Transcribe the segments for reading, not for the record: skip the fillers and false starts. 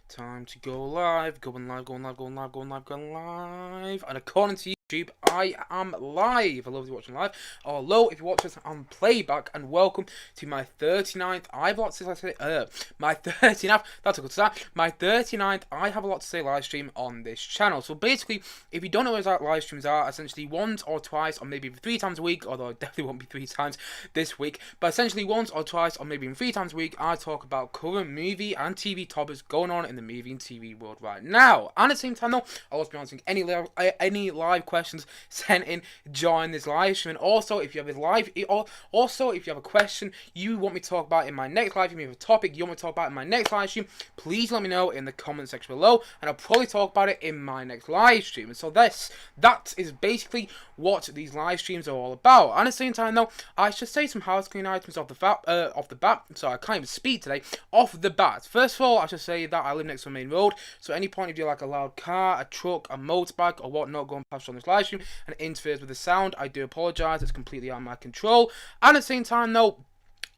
Time to go live, going live, going live, going live, going live, going live. And according to YouTube, I am live. I love you watching live. Or hello if you watch this on playback, and welcome to my 39th. I have a lot to say. My 39th. That's a good start. My 39th. I have a lot to say live stream on this channel. So basically, if you don't know what live streams are, essentially once or twice, or maybe 3 times a week. Although it definitely won't be 3 times this week. But essentially once or twice, or maybe even 3 times a week, I talk about current movie and TV topics going on in the movie and TV world right now. And at the same time, though, I'll also be answering any live questions sent in during this live stream. And also, if you have a question you want me to talk about in my next live stream, if you have a topic you want me to talk about in my next live stream, please let me know in the comment section below, and I'll probably talk about it in my next live stream. And so that is basically what these live streams are all about. And at the same time, though, I should say some housekeeping items off the bat. So I can't even speak today. Off the bat, first of all, I should say that I live next to a main road. So any point if you like a loud car, a truck, a motorbike, or whatnot going past on this live stream and it interferes with the sound, I do apologise. It's completely out of my control. And at the same time, though,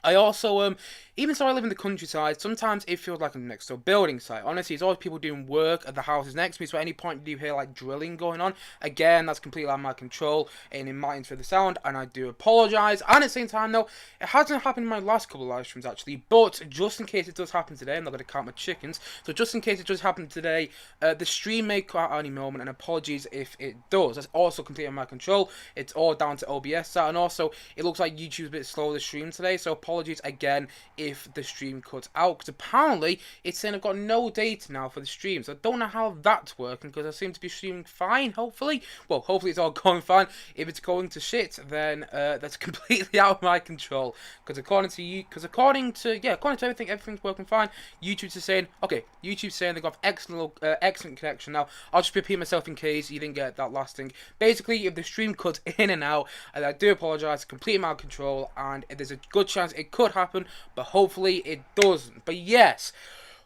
I also, even though I live in the countryside, sometimes it feels like I'm next to a building site. Honestly, it's always people doing work at the houses next to me, so at any point you hear like drilling going on, again, that's completely out of my control, and it might interfere the sound, and I do apologise. And at the same time, though, it hasn't happened in my last couple of live streams, actually, but just in case it does happen today, I'm not going to count my chickens, so just in case it does happen today, the stream may cut out at any moment, and apologies if it does. That's also completely out of my control. It's all down to OBS, and also, it looks like YouTube's a bit slow to stream today, so apologies again if the stream cuts out, because apparently it's saying I've got no data now for the stream, so I don't know how that's working, because I seem to be streaming fine, hopefully. Well, hopefully it's all going fine. If it's going to shit, then that's completely out of my control, because according to everything, everything's working fine. YouTube's saying, okay, YouTube's saying they've got excellent connection now. I'll just repeat myself in case you didn't get that last thing. Basically, if the stream cuts in and out, I do apologise, completely out of control, and there's a good chance it could happen, but hopefully it doesn't. But yes,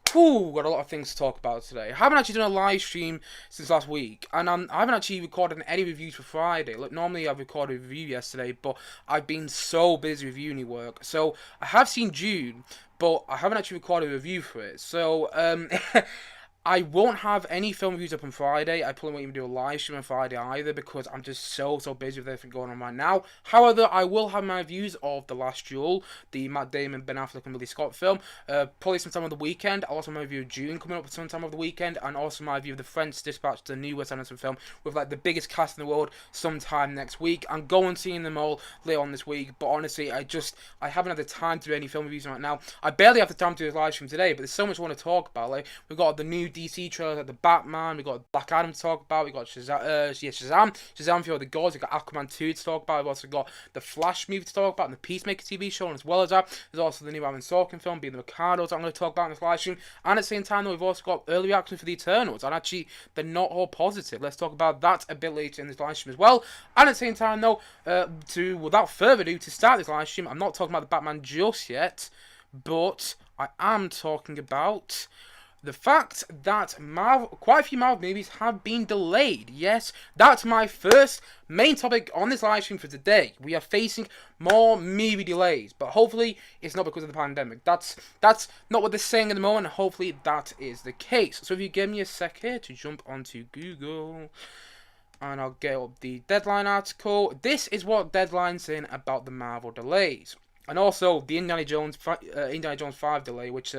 got a lot of things to talk about today. I haven't actually done a live stream since last week, and I haven't actually recorded any reviews for Friday. Look, normally I've recorded a review yesterday, but I've been so busy with uni work. So I have seen June, but I haven't actually recorded a review for it. So I won't have any film reviews up on Friday. I probably won't even do a live stream on Friday either, because I'm just so busy with everything going on right now. However, I will have my reviews of The Last Duel, the Matt Damon, Ben Affleck and Ridley Scott film, probably sometime on the weekend. I'll also have my review of June coming up sometime over the weekend, and also my review of The French Dispatch, the new Wes Anderson film, with like the biggest cast in the world, sometime next week. I'm going seeing them all later on this week, but honestly, I haven't had the time to do any film reviews right now. I barely have the time to do this live stream today, but there's so much I want to talk about. Like, we've got the new DC trailers, like the Batman, we got Black Adam to talk about, we got Shazam for all the gods, we got Aquaman 2 to talk about, we've also got the Flash movie to talk about, and the Peacemaker TV show, and as well as that, there's also the new Aaron Sorkin film, being the Ricardos, I'm going to talk about in this live stream. And at the same time, though, we've also got early reactions for the Eternals, and actually, they're not all positive. Let's talk about that a bit later in this live stream as well. And at the same time, though, without further ado, to start this live stream, I'm not talking about the Batman just yet, but I am talking about the fact that quite a few Marvel movies have been delayed. Yes, that's my first main topic on this live stream for today. We are facing more movie delays, but hopefully it's not because of the pandemic. That's not what they're saying at the moment, and hopefully that is the case. So if you give me a sec here to jump onto Google, and I'll get up the Deadline article. This is what Deadline's saying about the Marvel delays. And also the Indiana Jones 5 delay, which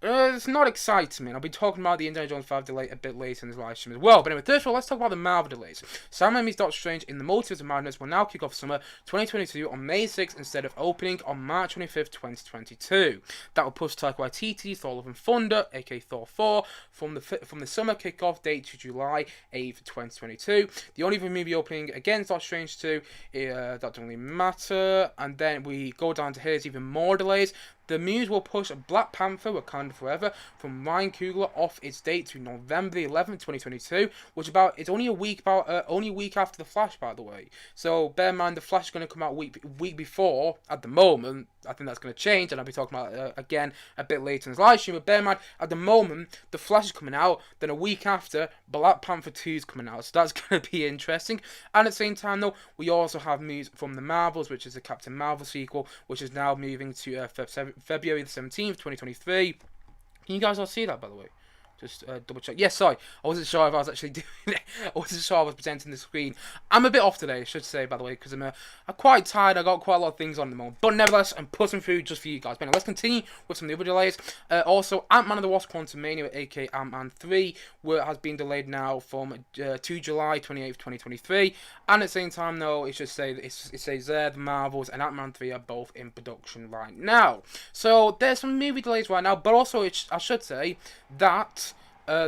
it's not exciting, man. I'll be talking about the Indiana Jones 5 delay a bit later in this live stream as well. But anyway, first of all, let's talk about the Marvel delays. Sam Raimi's Doctor Strange in the Multiverse of Madness will now kick off summer 2022 on May 6th instead of opening on March 25th, 2022. That will push Taika Waititi's Thor Love and Thunder, aka Thor 4, from the summer kickoff date to July 8th, 2022. The only movie opening against Doctor Strange 2, that doesn't really matter. And then we go down to here's even more delays. The news will push Black Panther Wakanda Forever from Ryan Coogler off its date to November 11th, 2022, which it's only a week after The Flash, by the way. So bear in mind, The Flash is going to come out week before. At the moment, I think that's going to change, and I'll be talking about it again a bit later in this live stream. But bear in mind, at the moment, The Flash is coming out. Then a week after, Black Panther 2 is coming out. So that's going to be interesting. And at the same time, though, we also have news from the Marvels, which is the Captain Marvel sequel, which is now moving to February the 17th, 2023. Can you guys all see that, by the way? Just double check. Yes, sorry. I wasn't sure if I was actually doing it. I wasn't sure I was presenting the screen. I'm a bit off today, I should say, by the way, because I'm quite tired. I got quite a lot of things on at the moment. But nevertheless, I'm putting through just for you guys. But anyway, let's continue with some of the other delays. Also, Ant-Man and the Wasp Quantumania, aka Ant-Man 3, has been delayed now from 2 July 28th, 2023. And at the same time, though, it should say it says there the Marvels and Ant-Man 3 are both in production right now. So there's some movie delays right now, but also I should say that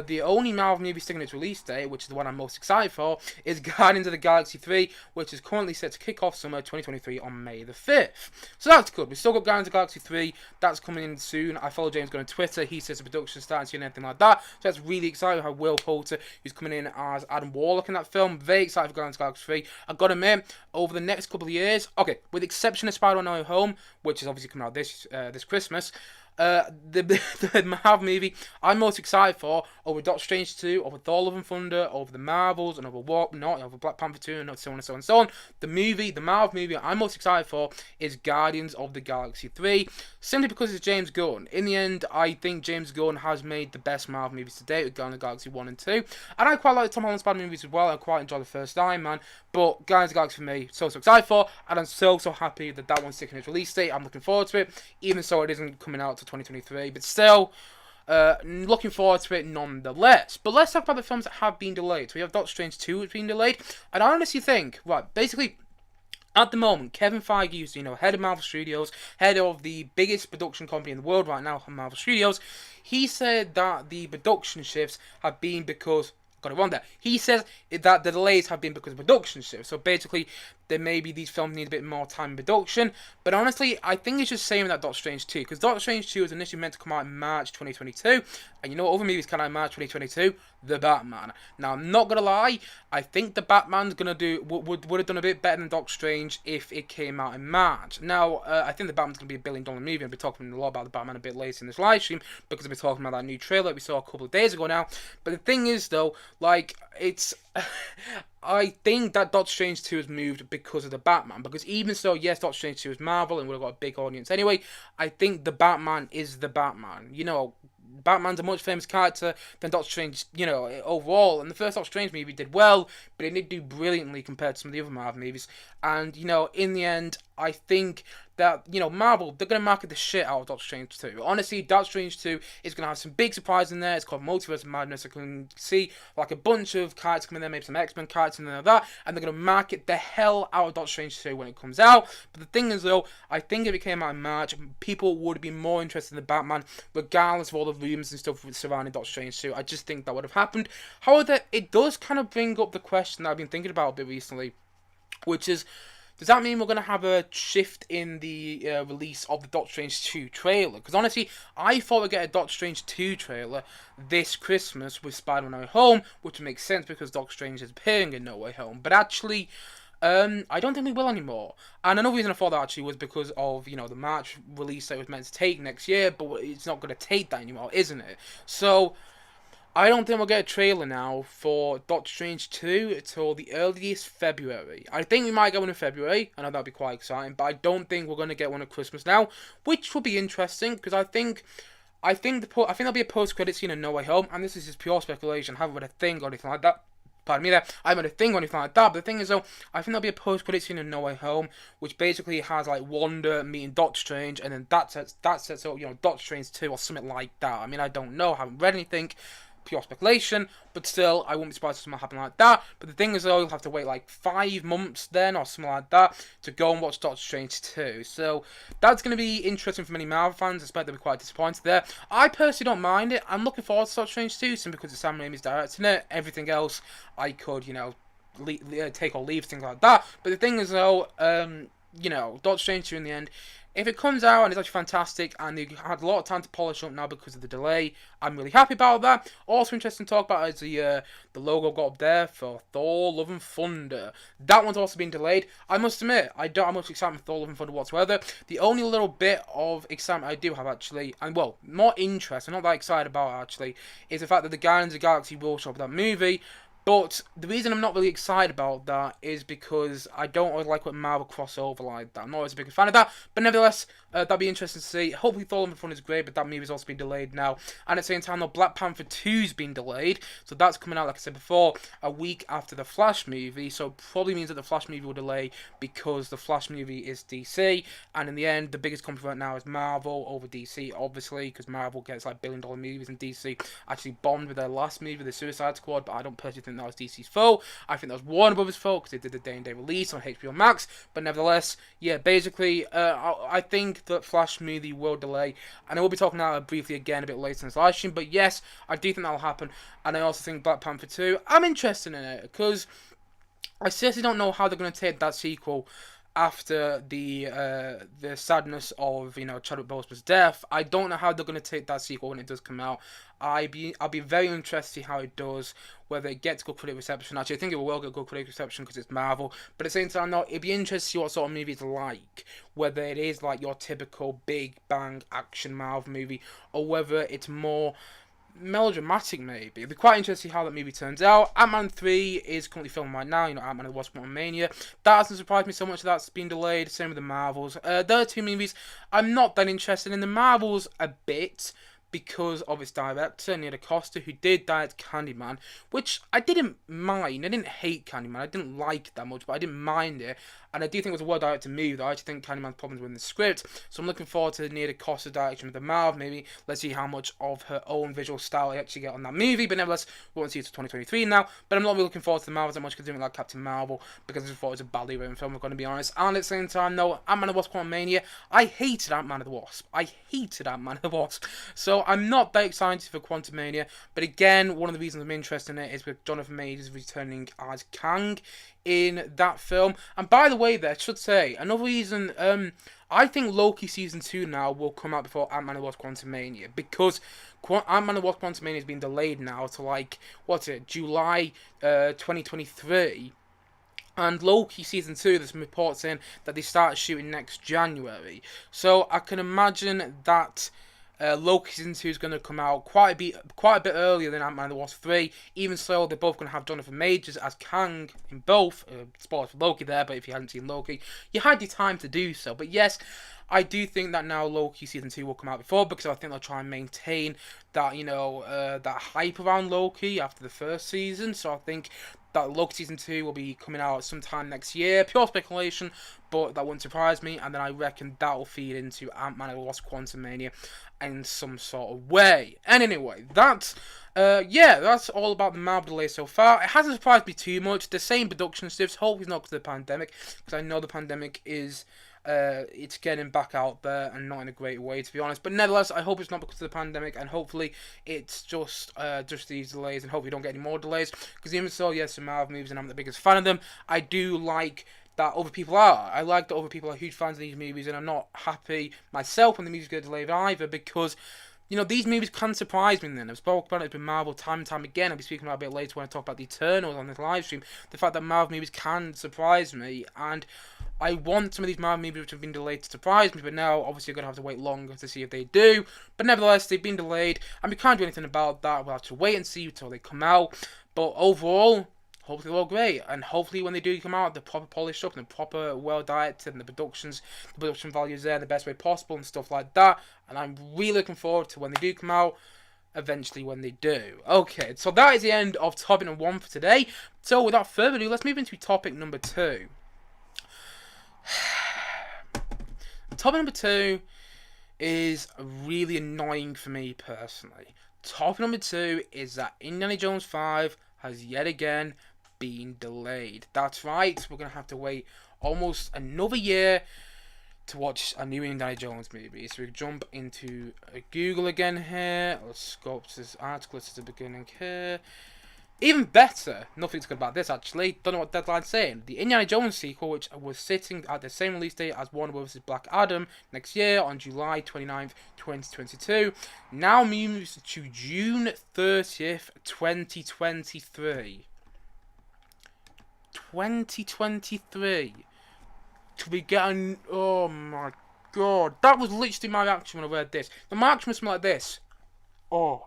the only Marvel movie sticking its release date, which is the one I'm most excited for, is Guardians of the Galaxy 3, which is currently set to kick off summer 2023 on May the 5th. So that's good. We've still got Guardians of the Galaxy 3. That's coming in soon. I follow James Gunn on Twitter. He says the production starting soon and anything like that. So that's really exciting. I have Will Poulter, who's coming in as Adam Warlock in that film. Very excited for Guardians of the Galaxy 3. I've got to admit, over the next couple of years, okay, with the exception of Spider-Man No Way Home, which is obviously coming out this Christmas, the Marvel movie I'm most excited for over Doctor Strange 2, over Thor Love and Thunder, over the Marvels, and over over Black Panther 2, and so on and so on and so on. The Marvel movie I'm most excited for is Guardians of the Galaxy 3, simply because it's James Gunn. In the end, I think James Gunn has made the best Marvel movies to date with Guardians of the Galaxy 1 and 2. And I quite like the Tom Holland Spider movies as well. I quite enjoy the first Iron Man, but Guardians of the Galaxy for me, so excited for, and I'm so happy that one's taking its release date. I'm looking forward to it, even so it isn't coming out to 2023, but still looking forward to it nonetheless. But let's talk about the films that have been delayed. So we have Doctor Strange 2 which has been delayed, and I honestly think, right, basically at the moment, Kevin Feige, who's head of Marvel Studios, head of the biggest production company in the world right now, Marvel Studios, he said that the production shifts have been because got it wrong there. He says that the delays have been because of production shifts. So basically, there maybe these films need a bit more time in production. But honestly, I think it's just saying that Doctor Strange 2. Because Doctor Strange 2 was initially meant to come out in March 2022. And you know what other movies come out in March 2022? The Batman. Now, I'm not going to lie. I think the Batman's going to do would have done a bit better than Doctor Strange if it came out in March. Now, I think the Batman's going to be a billion-dollar movie. I'll be talking a lot about the Batman a bit later in this live stream. Because I'll be talking about that new trailer that we saw a couple of days ago now. But the thing is, though, like, it's... I think that Doctor Strange 2 has moved because of the Batman. Because even so, yes, Doctor Strange 2 is Marvel and would have got a big audience anyway, I think the Batman is the Batman. You know, Batman's a much famous character than Doctor Strange, overall. And the first Doctor Strange movie did well, but it didn't do brilliantly compared to some of the other Marvel movies. And, in the end, I think that, Marvel, they're going to market the shit out of Doctor Strange 2. Honestly, Doctor Strange 2 is going to have some big surprises in there. It's called Multiverse of Madness. I can see, like, a bunch of characters coming in there, maybe some X-Men characters and like that, and they're going to market the hell out of Doctor Strange 2 when it comes out. But the thing is, though, I think if it came out in March, people would be more interested in the Batman, regardless of all the rumors and stuff surrounding Doctor Strange 2. I just think that would have happened. However, it does kind of bring up the question that I've been thinking about a bit recently, which is, does that mean we're going to have a shift in the release of the Doctor Strange 2 trailer? Because honestly, I thought we'd get a Doctor Strange 2 trailer this Christmas with Spider-Man No Way Home, which makes sense because Doctor Strange is appearing in No Way Home. But actually, I don't think we will anymore. And another reason I thought that actually was because of, the March release that it was meant to take next year, but it's not going to take that anymore, isn't it? So I don't think we'll get a trailer now for Doctor Strange 2 until the earliest February. I think we might get one in February. I know that'd be quite exciting, but I don't think we're going to get one at Christmas now, which will be interesting because I think there'll be a post-credit scene in No Way Home, and this is just pure speculation. I haven't read a thing or anything like that. Pardon me there. I haven't read a thing or anything like that. But the thing is, though, I think there'll be a post-credit scene in No Way Home, which basically has like Wanda meeting Doctor Strange, and then that sets up Doctor Strange 2 or something like that. I mean, I don't know. I haven't read anything. Pure speculation, but still, I wouldn't be surprised if something happened like that. But the thing is, though, you'll have to wait like 5 months then, or something like that, to go and watch Doctor Strange 2. So that's going to be interesting for many Marvel fans. I expect they'll be quite disappointed there. I personally don't mind it. I'm looking forward to Doctor Strange 2, simply because it's Sam Raimi's directing it. Everything else, I could, take or leave, things like that. But the thing is, though, Doctor Strange 2 in the end, if it comes out and it's actually fantastic and they had a lot of time to polish up now because of the delay, I'm really happy about that. Also interesting to talk about is the logo got up there for Thor Love and Thunder. That one's also been delayed. I must admit, I don't have much excitement for Thor Love and Thunder whatsoever. The only little bit of excitement I do have actually, and well, more interest, I'm not that excited about it actually, is the fact that the Guardians of the Galaxy will show up in that movie. But the reason I'm not really excited about that is because I don't always like when Marvel crossover like that. I'm not always a big fan of that. But nevertheless, That'd be interesting to see. Hopefully Thor Love and Thunder is great, but that movie's also been delayed now. And at the same time, though, Black Panther 2's been delayed, so that's coming out, like I said before, a week after the Flash movie, so it probably means that the Flash movie will delay because the Flash movie is DC, and in the end, the biggest company right now is Marvel over DC, obviously, because Marvel gets like billion-dollar movies, and DC actually bombed with their last movie, The Suicide Squad, but I don't personally think that was DC's fault. I think that was Warner Brothers' fault, because they did the day-and-day release on HBO Max, but nevertheless, yeah, basically, I think that Flash movie will delay, and I will be talking about it briefly again a bit later in this live stream, but yes, I do think that will happen, and I also think Black Panther 2, I'm interested in it, because I seriously don't know how they're going to take that sequel after the sadness of Chadwick Boseman's death. I don't know how they're going to take that sequel when it does come out. I'll be very interested to see how it does, whether it gets good critic reception. Actually, I think it will get good critic reception because it's Marvel. But at the same time, though, it'd be interesting to see what sort of movie it's like. Whether it is like your typical big bang action Marvel movie, or whether it's more melodramatic, maybe. It'd be quite interesting to see how that movie turns out. Ant-Man 3 is currently filming right now, Ant-Man and the Wasp: Quantumania. That hasn't surprised me so much that's been delayed, same with the Marvels. The other two movies, I'm not that interested in. The Marvels a bit, because of its director, Neil Costa, who did direct Candyman, which I didn't mind. I didn't hate Candyman. I didn't like it that much, but I didn't mind it. And I do think it was a well-directed movie, though. I actually think Candyman's problems were in the script. So I'm looking forward to Neil Costa's direction of the Marvel maybe. Let's see how much of her own visual style I actually get on that movie. But nevertheless, we won't see it until 2023 now. But I'm not really looking forward to the Marvels that much because I didn't like Captain Marvel, because I just thought it was a badly written film, I'm going to be honest. And at the same time, though, Ant-Man and the Wasp: Quantumania, I hated Ant-Man and the Wasp. I hated Ant-Man and the Wasp. So I'm not that excited for Quantumania. But again, one of the reasons I'm interested in it is with Jonathan Majors returning as Kang in that film. And by the way, there, I should say, another reason, I think Loki Season 2 now will come out before Ant-Man and the Wasp: Quantumania, because Ant-Man and the Wasp: Quantumania has been delayed now to, like, July 2023. And Loki Season 2, there's some reports in that they start shooting next January. So I can imagine that Loki Season 2 is going to come out quite a bit earlier than Ant-Man and the Wasp 3. Even so, they're both going to have Jonathan Majors as Kang in both. Spoilers for Loki there, but if you hadn't seen Loki, you had your time to do so. But yes, I do think that now Loki Season 2 will come out before, because I think they'll try and maintain that, that hype around Loki after the first season. So I think that Loki Season 2 will be coming out sometime next year. Pure speculation, but that wouldn't surprise me. And then I reckon that will feed into Ant-Man and the Wasp: Quantumania in some sort of way. And anyway, that's all about the Marvel delay so far. It hasn't surprised me too much. The same production shifts. Hopefully it's not because of the pandemic, because I know the pandemic is it's getting back out there, and not in a great way, to be honest. But nevertheless, I hope it's not because of the pandemic, and hopefully it's just these delays, and hopefully we don't get any more delays. Because even so, yes, the Marvel movies, and I'm the biggest fan of them. I do like that other people are. I like that other people are huge fans of these movies, and I'm not happy myself when the movies get delayed either, because these movies can surprise me then. I've spoken about it with Marvel time and time again. I'll be speaking about it a bit later when I talk about the Eternals on this live stream. The fact that Marvel movies can surprise me, and I want some of these Marvel movies which have been delayed to surprise me, but now obviously you're going to have to wait longer to see if they do. But nevertheless, they've been delayed, and we can't do anything about that. We'll have to wait and see until they come out. But overall, hopefully they're all great, and hopefully when they do come out, they're proper polished up, and they're proper well directed, and the production values there in the best way possible, and stuff like that. And I'm really looking forward to when they do come out, eventually when they do. Okay, so that is the end of topic number 1 for today. So without further ado, let's move into topic number 2. Topic number 2 is really annoying for me personally. Topic number 2 is that Indiana Jones 5 has yet again been delayed. That's right, we're going to have to wait almost another year to watch a new Indiana Jones movie. So we jump into Google again here. Let's go up to this article at the beginning here. Even better, nothing's good about this actually, don't know what Deadline's saying. The Indiana Jones sequel, which was sitting at the same release date as Warner Bros. Black Adam next year on July 29th, 2022, now moves to June 30th, 2023. 2023. To be getting, oh my god, that was literally my reaction when I read this. The reaction was like this. Oh.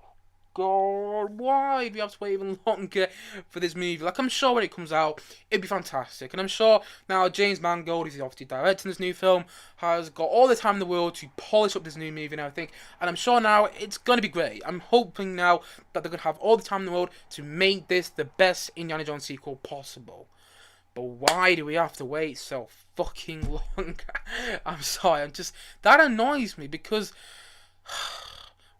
god, why do we have to wait even longer for this movie? Like, I'm sure when it comes out, it'd be fantastic. And I'm sure now James Mangold, who's obviously directing this new film, has got all the time in the world to polish up this new movie and everything. And I'm sure now it's going to be great. I'm hoping now that they're going to have all the time in the world to make this the best Indiana Jones sequel possible. But why do we have to wait so fucking long? I'm sorry, that annoys me because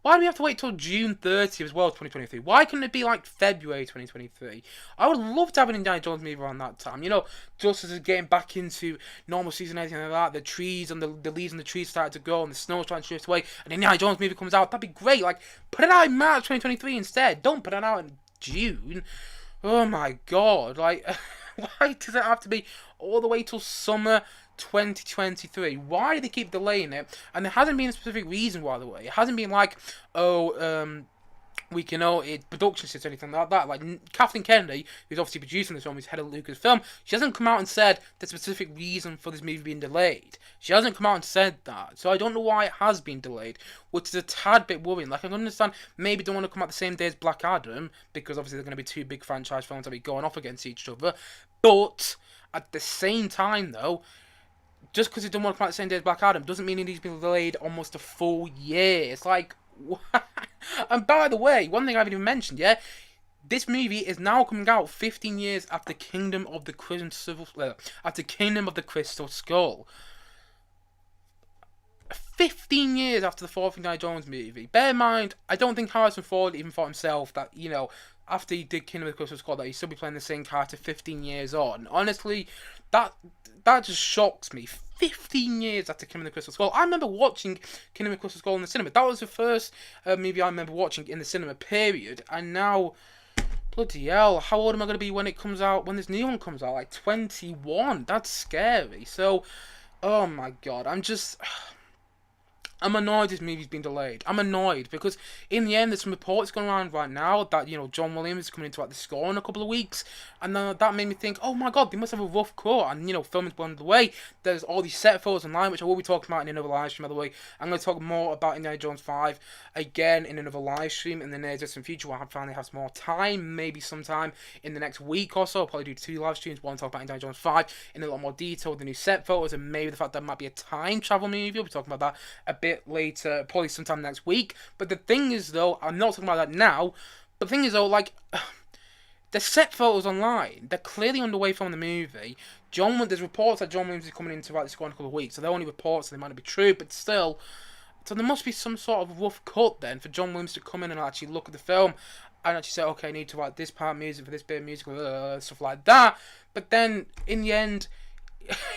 why do we have to wait till June 30th as well, 2023? Why couldn't it be like February 2023? I would love to have an Indiana Jones movie around that time. You know, just as it's getting back into normal season and everything like that, the trees and the leaves and the trees started to grow and the snow's starting to drift away, and the Indiana Jones movie comes out, that'd be great. Like, put it out in March 2023 instead. Don't put it out in June. Oh my god, like, why does it have to be all the way till summer 2023? Why do they keep delaying it? And there hasn't been a specific reason why, by the way. It hasn't been like, we can know it production shit or anything like that. Like Kathleen Kennedy, who's obviously producing this film, who's head of Lucasfilm, she hasn't come out and said the specific reason for this movie being delayed. She hasn't come out and said that, so I don't know why it has been delayed, which is a tad bit worrying. Like, I can understand maybe they want to come out the same day as Black Adam, because obviously they're going to be two big franchise films that be going off against each other. But at the same time, though, just because it doesn't want to come out the same day as Black Adam doesn't mean it needs to be delayed almost a full year. It's like, and by the way, one thing I haven't even mentioned yet, this movie is now coming out 15 years after Kingdom of the Crystal Skull. 15 years after the fourth Indiana Jones movie. Bear in mind, I don't think Harrison Ford even thought himself that, you know, after he did Kingdom of the Crystal Skull, that he'd still be playing the same character 15 years on. Honestly, that just shocks me. 15 years after Kingdom of the Crystal Skull. I remember watching Kingdom of the Crystal Skull in the cinema. That was the first movie I remember watching in the cinema, period. And now, bloody hell, how old am I going to be when it comes out, when this new one comes out? Like 21. That's scary. So, oh my god, I'm annoyed this movie's been delayed. I'm annoyed because in the end there's some reports going around right now that, you know, John Williams is coming into the score in a couple of weeks, and then that made me think, oh my god, they must have a rough cut, and, you know, filming's on the way. There's all these set photos online, which I will be talking about in another live stream, by the way. I'm going to talk more about Indiana Jones 5 again in another live stream in the near distant future where I finally have some more time, maybe sometime in the next week or so. I'll probably do 2 live streams, one talk about Indiana Jones 5 in a lot more detail with the new set photos, and maybe the fact that it might be a time travel movie. We'll be talking about that a bit later, probably sometime next week. But the thing is, though, I'm not talking about that now, but the thing is, though, like, the set photos online, they're clearly underway from the movie. There's reports that John Williams is coming in to write the score in a couple of weeks, so they're only reports, so they might not be true, but still. So there must be some sort of rough cut then for John Williams to come in and actually look at the film and actually say, okay, I need to write this part of music for this bit of music, stuff like that. But then, in the end,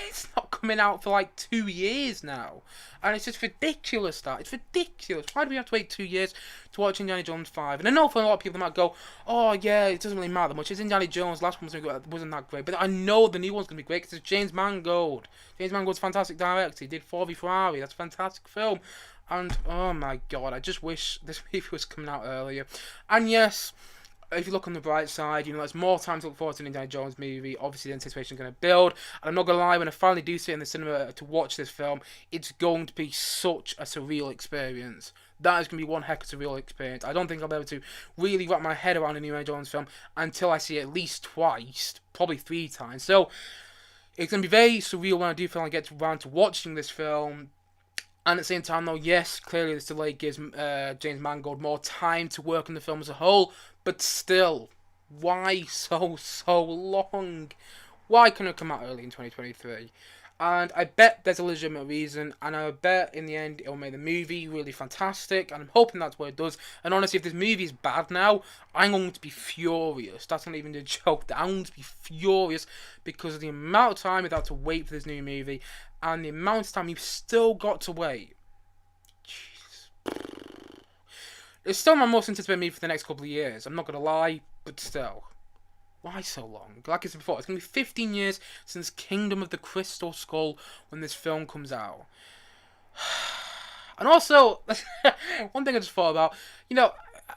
it's not coming out for like 2 years now. And it's just ridiculous that. It's ridiculous. Why do we have to wait 2 years to watch Indiana Jones 5? And I know for a lot of people they might go, oh yeah, it doesn't really matter that much. It's Indiana Jones, last one wasn't that great. But I know the new one's going to be great because it's James Mangold. James Mangold's a fantastic director. He did Ford v Ferrari. That's a fantastic film. And oh my god, I just wish this movie was coming out earlier. And yes, if you look on the bright side, you know, there's more time to look forward to an Indiana Jones movie. Obviously, the anticipation is going to build. And I'm not going to lie, when I finally do sit in the cinema to watch this film, it's going to be such a surreal experience. That is going to be one heck of a surreal experience. I don't think I'll be able to really wrap my head around a new Indiana Jones film until I see it at least twice, probably 3 times. So, it's going to be very surreal when I do finally get around to watching this film. And at the same time, though, yes, clearly this delay gives James Mangold more time to work on the film as a whole. But still, why so long? Why couldn't it come out early in 2023? And I bet there's a legitimate reason, and I bet in the end it'll make the movie really fantastic, and I'm hoping that's what it does. And honestly, if this movie is bad now, I'm going to be furious. That's not even a joke. I'm going to be furious because of the amount of time we've had to wait for this new movie, and the amount of time you've still got to wait. Jeez. It's still my most anticipated movie for the next couple of years. I'm not going to lie, but still. Why so long? Like I said before, it's going to be 15 years since Kingdom of the Crystal Skull when this film comes out. And also, one thing I just thought about, you know,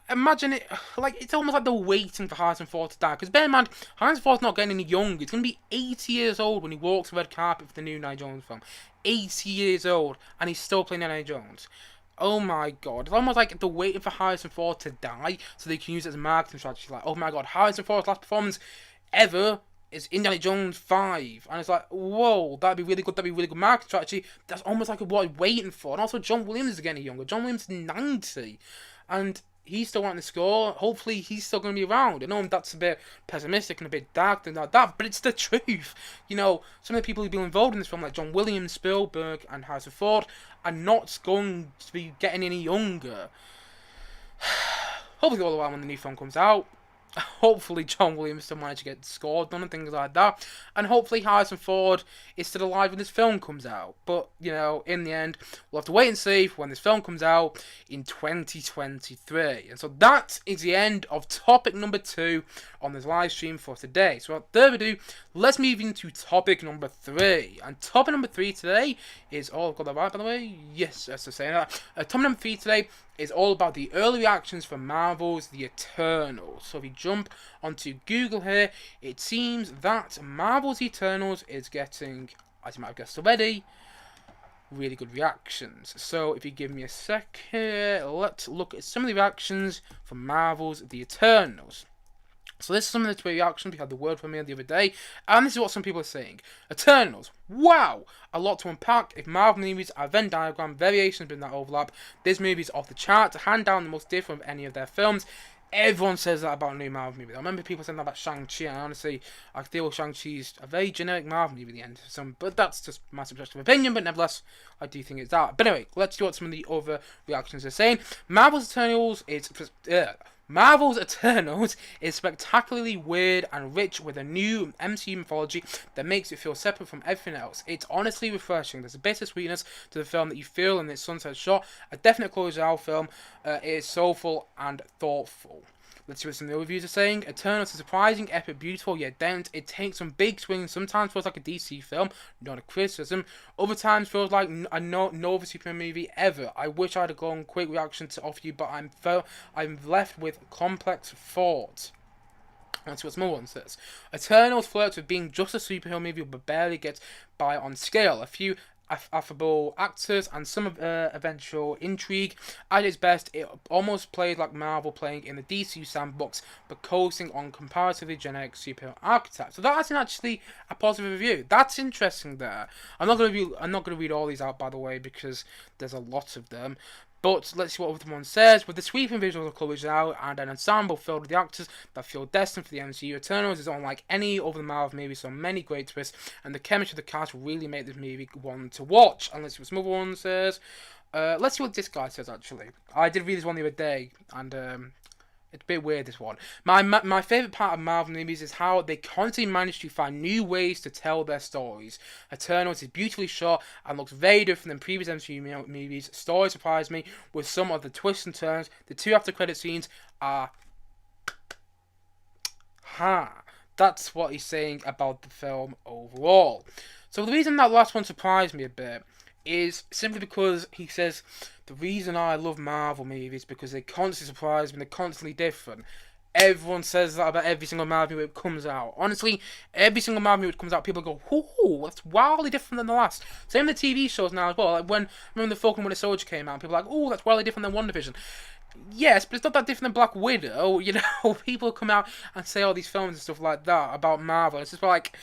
imagine it, like, it's almost like they're waiting for Harrison Ford to die. Because bear in mind, Harrison Ford's not getting any younger. He's going to be 80 years old when he walks the red carpet for the new Indiana Jones film. 80 years old, and he's still playing Indiana Jones. Oh my god. It's almost like they're waiting for Harrison Ford to die so they can use it as a marketing strategy. Like, oh my god, Harrison Ford's last performance ever is Indiana Jones 5. And it's like, whoa, that'd be really good. That'd be really good marketing strategy. That's almost like what I'm waiting for. And also, John Williams is getting younger. John Williams is 90. And he's still wanting to score. Hopefully, he's still going to be around. I know that's a bit pessimistic and a bit dark and like that, but it's the truth. You know, some of the people who've been involved in this film, like John Williams, Spielberg, and Harrison Ford, are not going to be getting any younger. Hopefully, all the while when the new film comes out, hopefully John Williams still managed to get scored done and things like that, and hopefully Harrison Ford is still alive when this film comes out. But you know, in the end, we'll have to wait and see when this film comes out in 2023. And so that is the end of topic number 2 on this live stream for today. So without further ado, let's move into topic number 3. And topic number 3 today is all, got that right by the way? Yes, that's the saying that. Topic number 3 today is all about the early reactions for Marvel's The Eternals. So if you jump onto Google here, it seems that Marvel's The Eternals is getting, as you might have guessed already, really good reactions. So if you give me a sec here, let's look at some of the reactions for Marvel's The Eternals. So this is some of the reactions. We had the word premiere the other day, and this is what some people are saying. Eternals, wow! A lot to unpack. If Marvel movies are Venn diagram, variations between that overlap, this movie is off the chart, hand down the most different of any of their films. Everyone says that about new Marvel movies. I remember people saying that about Shang-Chi, and honestly, I feel Shang-Chi's a very generic Marvel movie at the end. But that's just my subjective opinion, but nevertheless, I do think it's that. But anyway, let's see what some of the other reactions are saying. Marvel's Eternals is spectacularly weird and rich with a new MCU mythology that makes it feel separate from everything else. It's honestly refreshing. There's a bittersweetness to the film that you feel in its sunset shot. A definite closure-out film. It is soulful and thoughtful. Let's see what some of the reviews are saying. Eternals is surprising, epic, beautiful, yet dense. It takes some big swings. Sometimes feels like a DC film, not a criticism. Other times feels like a no superhero movie ever. I wish I had a gone quick reaction to offer you, but I'm left with complex thoughts. Let's see what small one says. Eternals flirts with being just a superhero movie, but barely gets by on scale. A few affable actors and some eventual intrigue. At its best, it almost played like Marvel playing in the DC sandbox, but coasting on comparatively generic superhero archetypes. So that's actually a positive review. That's interesting there. I'm not gonna read all these out, by the way, because there's a lot of them. But let's see what everyone says. With the sweeping visuals of closed out and an ensemble filled with the actors that feel destined for the MCU, Eternals is unlike any other Marvel movie, so many great twists, and the chemistry of the cast really make this movie one to watch. And let's see what some other one says. Let's see what this guy says, actually. I did read this one the other day, and it's a bit weird, this one. My favourite part of Marvel movies is how they constantly manage to find new ways to tell their stories. Eternals is beautifully shot and looks very different than previous MCU movies. Story surprised me with some of the twists and turns. The 2 after credit scenes are... That's what he's saying about the film overall. So the reason that last one surprised me a bit is simply because he says, the reason I love Marvel movies is because they constantly surprise me, they're constantly different. Everyone says that about every single Marvel movie that comes out. Honestly, every single Marvel movie that comes out, people go, "Ooh, that's wildly different than the last." Same with the TV shows now as well. Like when the Falcon and Winter Soldier came out, people are like, "Oh, that's wildly different than WandaVision." Yes, but it's not that different than Black Widow. You know, people come out and say all these films and stuff like that about Marvel. It's just like,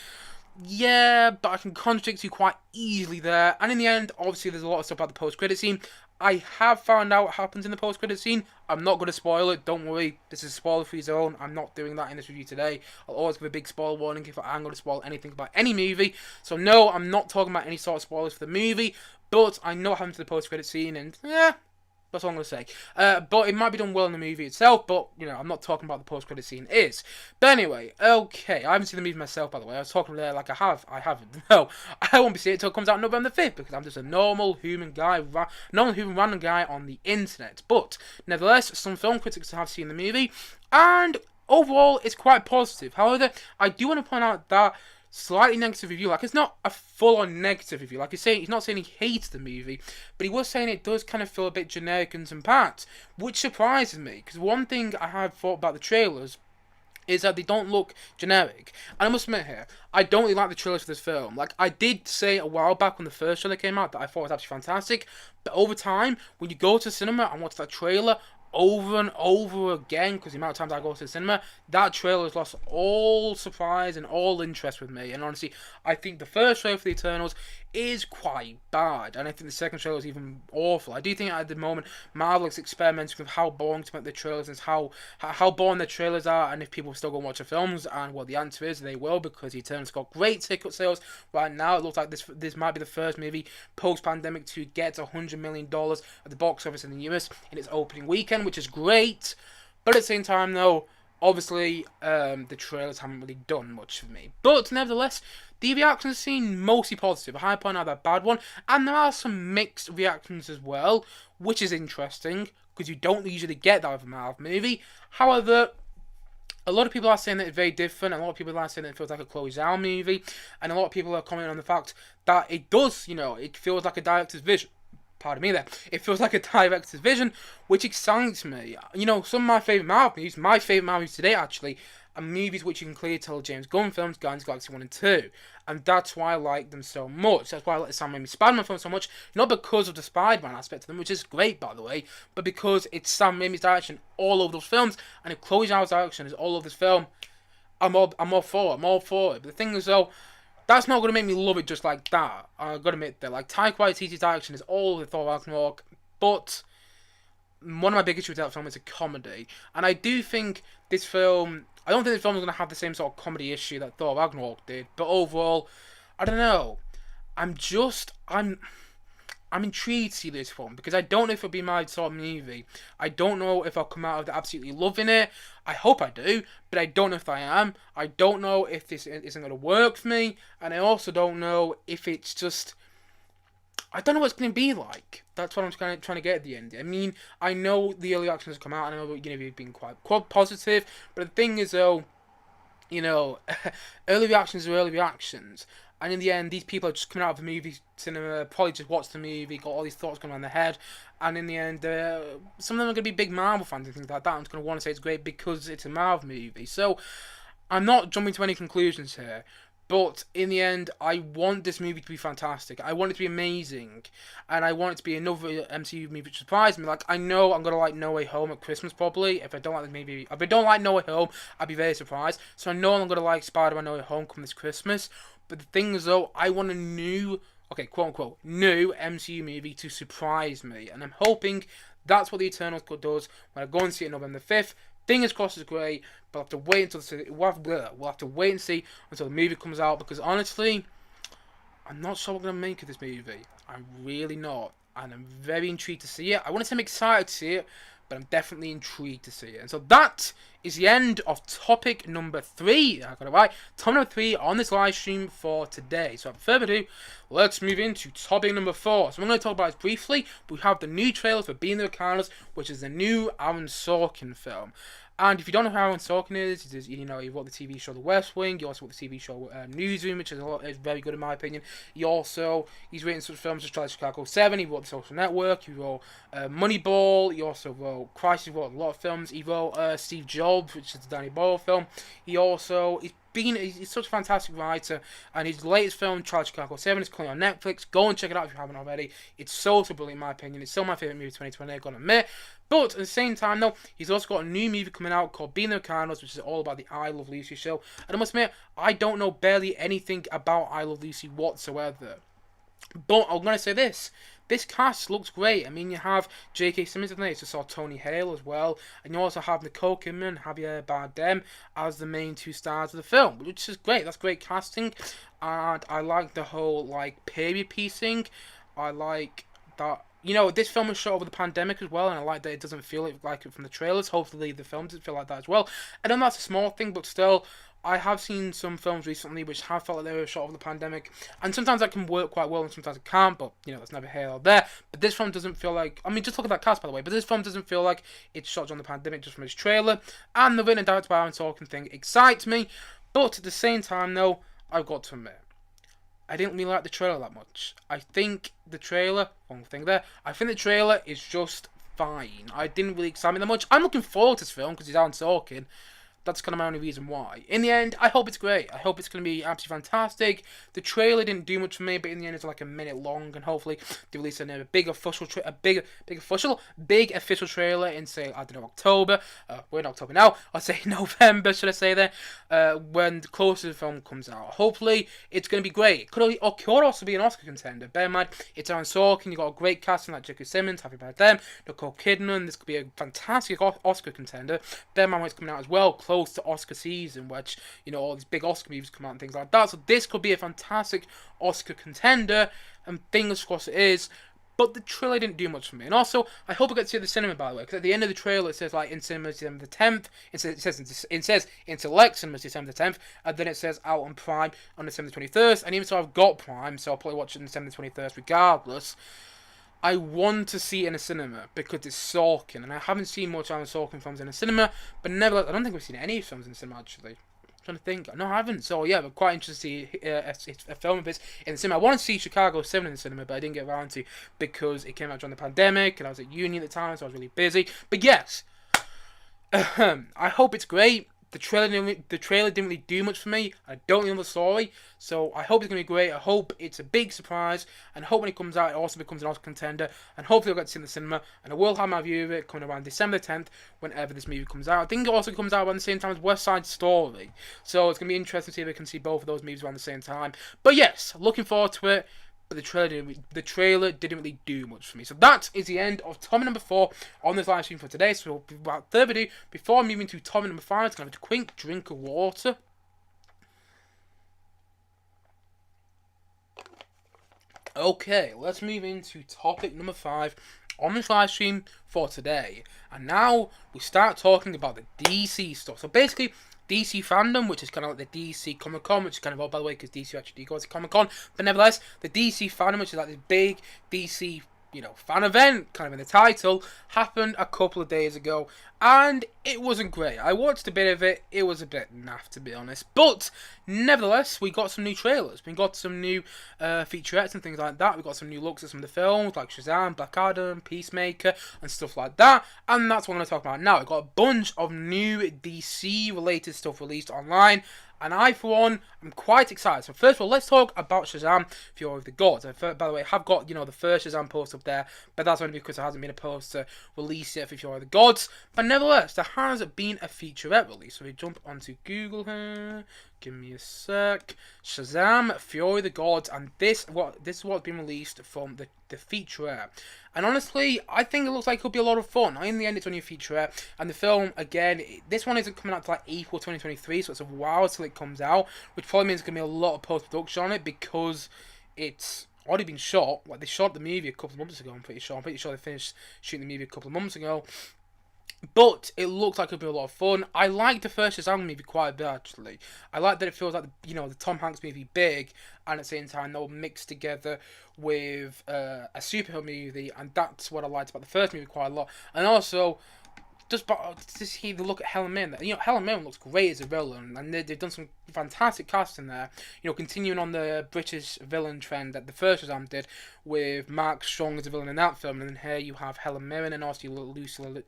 yeah, but I can contradict you quite easily there. And in the end, obviously, there's a lot of stuff about the post-credit scene. I have found out what happens in the post-credit scene. I'm not going to spoil it. Don't worry. This is a spoiler-free zone. I'm not doing that in this review today. I'll always give a big spoiler warning if I'm going to spoil anything about any movie. So no, I'm not talking about any sort of spoilers for the movie. But I know what happens to the post-credit scene, and yeah, that's all I'm going to say. But it might be done well in the movie itself, but, you know, I'm not talking about the post-credit scene is. But anyway, okay, I haven't seen the movie myself, by the way. I was talking there like I haven't. No, I won't be seeing it until it comes out November 5th, because I'm just a normal human random guy on the internet. But, nevertheless, some film critics have seen the movie, and overall, it's quite positive. However, I do want to point out that slightly negative review, like it's not a full-on negative review, like he's not saying he hates the movie, but he was saying it does kind of feel a bit generic in some parts, which surprises me, because one thing I have thought about the trailers is that they don't look generic. And I must admit here, I don't really like the trailers for this film. Like, I did say a while back when the first trailer came out that I thought it was absolutely fantastic, but over time, when you go to the cinema and watch that trailer over and over again, because the amount of times I go to the cinema, that trailer has lost all surprise and all interest with me. And honestly, I think the first trailer for the Eternals is quite bad, and I think the second trailer is even awful. I do think at the moment Marvel is experimenting with how boring to make the trailers and how boring the trailers are, and if people still go and watch the films. And well, the answer is they will, because the Eternals got great ticket sales right now. It looks like this might be the first movie post-pandemic to get $100 million at the box office in the US in its opening weekend, which is great. But at the same time, though, obviously, the trailers haven't really done much for me. But nevertheless, the reactions seem mostly positive. A high point out, a bad one, and there are some mixed reactions as well, which is interesting because you don't usually get that with a Marvel movie. However, a lot of people are saying that it's very different, and a lot of people are saying that it feels like a Chloe Zhao movie, and a lot of people are commenting on the fact that it does, it feels like a director's vision. Pardon me there. It feels like a director's vision, which excites me. Some of my favourite Marvel movies today actually, are movies which you can clearly tell James Gunn films, Guardians of the Galaxy 1 and 2. And that's why I like them so much. That's why I like the Sam Raimi Spider-Man films so much. Not because of the Spider-Man aspect of them, which is great, by the way, but because it's Sam Raimi's direction all over those films. And if Chloe Zhao's direction is all over this film, I'm all for it. But the thing is, though, that's not going to make me love it just like that. I've got to admit that. Like, Taika Waititi's direction is all over Thor Ragnarok, but one of my biggest issues with that film is a comedy. And I do think this film... I don't think this film is going to have the same sort of comedy issue that Thor Ragnarok did. But overall, I don't know. I'm intrigued to see this film, because I don't know if it'll be my sort of movie. I don't know if I'll come out of it absolutely loving it. I hope I do, but I don't know if I am. I don't know if this isn't going to work for me, and I also don't know if it's just... I don't know what it's going to be like. That's what I'm kind of trying to get at the end. I mean, I know the early reactions have come out, and I know you've been quite positive, but the thing is, though, early reactions are early reactions. And in the end, these people are just coming out of the movie cinema, probably just watched the movie, got all these thoughts going on in their head. And in the end, some of them are going to be big Marvel fans and things like that. I'm just going to want to say it's great because it's a Marvel movie. So, I'm not jumping to any conclusions here. But in the end, I want this movie to be fantastic. I want it to be amazing. And I want it to be another MCU movie which surprised me. Like, I know I'm going to like No Way Home at Christmas, probably. If I don't like No Way Home, I'd be very surprised. So I know I'm going to like Spider-Man No Way Home come this Christmas. But the thing is, though, I want a new, quote-unquote, new MCU movie to surprise me. And I'm hoping that's what the Eternals does when I go and see it November 5th. Fingers crossed it's great, but we'll have to wait and see until the movie comes out, because honestly, I'm not sure what I'm going to make of this movie. I'm really not. And I'm very intrigued to see it. I want to say I'm excited to see it, but I'm definitely intrigued to see it. And so that is the end of topic number 3. I got it right. Topic number 3 on this live stream for today. So without further ado, let's move into topic number 4. So I'm going to talk about this briefly. We have the new trailer for Being the Ricardos, which is the new Aaron Sorkin film. And if you don't know who Aaron Sorkin is, he wrote the TV show The West Wing. He also wrote the TV show Newsroom, which is very good in my opinion. He's written such films as Chicago 7. He wrote The Social Network. He wrote Moneyball. He also wrote Crisis. He wrote a lot of films. He wrote Steve Jobs, which is the Danny Boyle film. He's such a fantastic writer, and his latest film, Chicago 7, is coming on Netflix. Go and check it out if you haven't already. It's so brilliant in my opinion. It's still my favourite movie of 2020, I've got to admit. But at the same time, though, he's also got a new movie coming out called Being the Ricardos, which is all about the I Love Lucy show. And I must admit, I don't know barely anything about I Love Lucy whatsoever. But I'm going to say this. This cast looks great. I mean, you have J.K. Simmons in there. You just saw Tony Hale as well. And you also have Nicole Kidman and Javier Bardem as the main 2 stars of the film, which is great. That's great casting. And I like the whole, period piecing. I like that... this film was shot over the pandemic as well, and I like that it doesn't feel like it from the trailers. Hopefully the film doesn't feel like that as well. I know that's a small thing, but still... I have seen some films recently which have felt like they were shot over the pandemic, and sometimes that can work quite well and sometimes it can't, but, that's never here or there. But this film doesn't feel like... I mean, just look at that cast, by the way, but this film doesn't feel like it's shot during the pandemic just from its trailer, and the written and directed by Aaron Sorkin thing excites me, but at the same time, though, I've got to admit, I didn't really like the trailer that much. I think the trailer... One thing there. I think the trailer is just fine. I didn't really excite me that much. I'm looking forward to this film because it's Aaron Sorkin, That's kind of my only reason why. In the end, I hope it's great. I hope it's going to be absolutely fantastic. The trailer didn't do much for me, but in the end, it's like a minute long, and hopefully they release a big official, big official trailer in, say, I don't know, October. We're in October now. I'll say November, should I say there? When the closer the film comes out. Hopefully, it's going to be great. It could also be an Oscar contender. Bear in mind, it's Aaron Sorkin. You got a great casting like J.K. Simmons. Happy about them. Nicole Kidman. This could be a fantastic Oscar contender. Bear in mind when it's coming out as well, close to Oscar season, which, you know, all these big Oscar movies come out and things like that. So this could be a fantastic Oscar contender, and fingers crossed it is. But the trailer didn't do much for me. And also, I hope I get to see the cinema, by the way, because at the end of the trailer it says, like, in cinemas December the 10th. It says in select cinemas December the 10th, and then it says out on Prime on December the 21st. And even so, I've got Prime, so I'll probably watch it on December the 21st regardless. I want to see it in a cinema because it's Sorkin, and I haven't seen much Aaron Sorkin films in a cinema, but nevertheless, I don't think we've seen any films in the cinema, actually. I'm trying to think. No, I haven't. So, yeah, I'm quite interested to see a film of this in the cinema. I want to see Chicago 7 in the cinema, but I didn't get around to because it came out during the pandemic, and I was at uni at the time, so I was really busy. But yes, I hope it's great. The trailer didn't really do much for me. I don't really know the story, so I hope it's going to be great. I hope it's a big surprise, and I hope when it comes out, it also becomes an Oscar contender, and hopefully I'll get to see it in the cinema, and I will have my review of it coming around December 10th, whenever this movie comes out. I think it also comes out around the same time as West Side Story, so it's going to be interesting to see if I can see both of those movies around the same time. But yes, looking forward to it. But the trailer didn't really do much for me. So that is the end of topic number 4 on this live stream for today. So without further ado, before moving to topic number 5, I'm going to have a quick drink of water. Okay, let's move into topic number 5 on this live stream for today. And now we start talking about the DC stuff. So basically, DC fandom, which is kind of like the DC Comic Con, which is kind of, oh, by the way, because DC actually goes to Comic Con, but nevertheless, the DC fandom, which is like this big DC, you know, fan event, kind of in the title, happened a couple of days ago, and it wasn't great. I watched a bit of it, it was a bit naff, to be honest, but nevertheless, we got some new trailers, we got some new featurettes and things like that, we got some new looks at some of the films, like Shazam, Black Adam, Peacemaker, and stuff like that, and that's what I'm going to talk about now. We got a bunch of new DC-related stuff released online, and I, for one, am quite excited. So first of all, let's talk about Shazam, Fury of the Gods. By the way, I have got, you know, the first Shazam post up there, but that's only because there hasn't been a poster released yet for Fury of the Gods. But nevertheless, there has been a featurette release. So we jump onto Google here. Give me a sec. Shazam, Fury of the Gods, and this is what's been released from the featurette. And honestly, I think it looks like it could be a lot of fun. In the end, it's only a featurette, and the film, again, this one isn't coming out till like April 2023, so it's a while till it comes out, which probably means there's going to be a lot of post-production on it, because it's already been shot. Like, they shot the movie a couple of months ago, I'm pretty sure they finished shooting the movie a couple of months ago. But it looks like it'll be a lot of fun. I like the first Shazam movie quite a bit, actually. I like that it feels like, you know, the Tom Hanks movie big, and at the same time they'll mix together with a superhero movie, and that's what I liked about the first movie quite a lot. And also, just to see the look at Helen Mirren. You know, Helen Mirren looks great as a villain, and they've done some fantastic casting there. You know, continuing on the British villain trend that the first Shazam did, with Mark Strong as a villain in that film, and then here you have Helen Mirren and also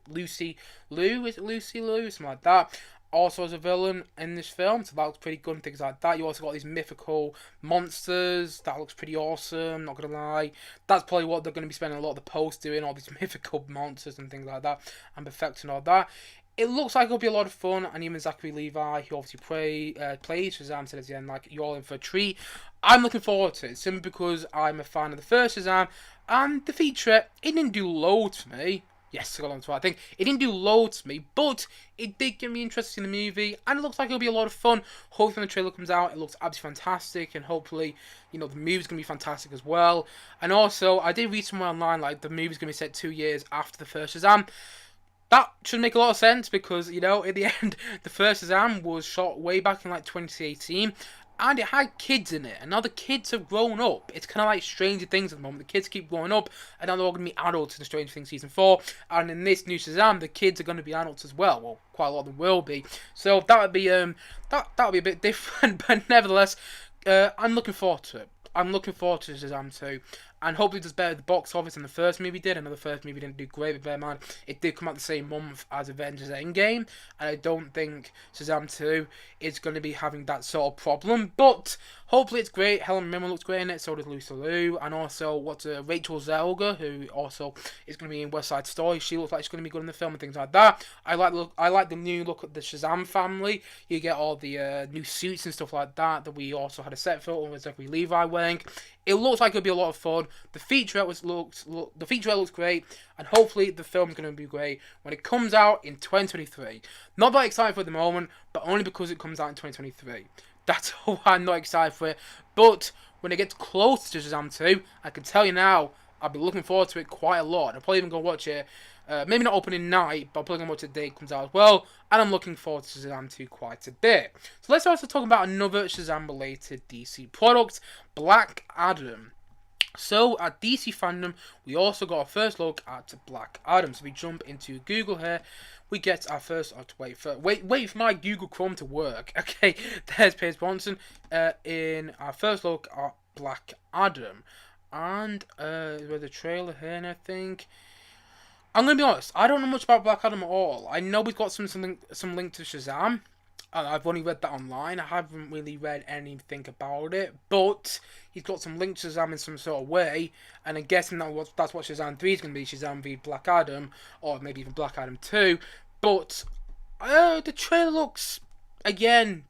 Lucy Liu, something like that, also as a villain in this film, so that looks pretty good and things like that. You also got these mythical monsters, that looks pretty awesome, not gonna lie. That's probably what they're gonna be spending a lot of the post doing, all these mythical monsters and things like that, and perfecting all that. It looks like it'll be a lot of fun, and even Zachary Levi, who obviously plays Shazam, said at the end, like, you're all in for a treat. I'm looking forward to it, simply because I'm a fan of the first Shazam, and the featurette, it didn't do loads for me. Yes, I got on to that. I think it didn't do loads for me, but it did get me interested in the movie, and it looks like it'll be a lot of fun. Hopefully when the trailer comes out, it looks absolutely fantastic, and hopefully, you know, the movie's going to be fantastic as well. And also, I did read somewhere online, like, the movie's going to be set 2 years after the first Shazam. That should make a lot of sense, because, you know, in the end, the first Shazam was shot way back in, like, 2018, and it had kids in it, and now the kids have grown up. It's kind of like Stranger Things at the moment. The kids keep growing up, and now they're all going to be adults in Stranger Things Season 4, and in this new Shazam, the kids are going to be adults as well. Well, quite a lot of them will be. So that would be that would be a bit different, but nevertheless, I'm looking forward to it. I'm looking forward to Shazam 2, and hopefully it does better at the box office than the first movie did. I know the first movie didn't do great, but bear in mind, it did come out the same month as Avengers Endgame, and I don't think Shazam 2 is going to be having that sort of problem, but hopefully it's great. Helen Mirren looks great in it, so does Lucy Liu, and also Rachel Zelga, who also is going to be in West Side Story. She looks like she's going to be good in the film and things like that. I like the new look at the Shazam family. You get all the new suits and stuff like that we also had a set photo with Zachary Levi wearing. It looks like it'll be a lot of fun. The featurette looks great, and hopefully the film's going to be great when it comes out in 2023. Not that excited for it at the moment, but only because it comes out in 2023. That's why I'm not excited for it. But when it gets close to Shazam 2, I can tell you now, I'll be looking forward to it quite a lot. I'll probably even go watch it. Maybe not opening night, but I'll probably go watch it the day it comes out as well. And I'm looking forward to Shazam 2 quite a bit. So let's also talk about another Shazam-related DC product, Black Adam. So at DC Fandom, we also got our first look at Black Adam. So we jump into Google here. We get our first. Oh, wait for my Google Chrome to work. Okay, there's Pierce Bronson in our first look at Black Adam, and with the trailer here, and I think. I'm gonna be honest. I don't know much about Black Adam at all. I know we've got some link to Shazam. I've only read that online. I haven't really read anything about it, but he's got some link to Shazam in some sort of way, and I'm guessing that's what Shazam 3 is going to be, Shazam v Black Adam, or maybe even Black Adam 2, but the trailer looks, again,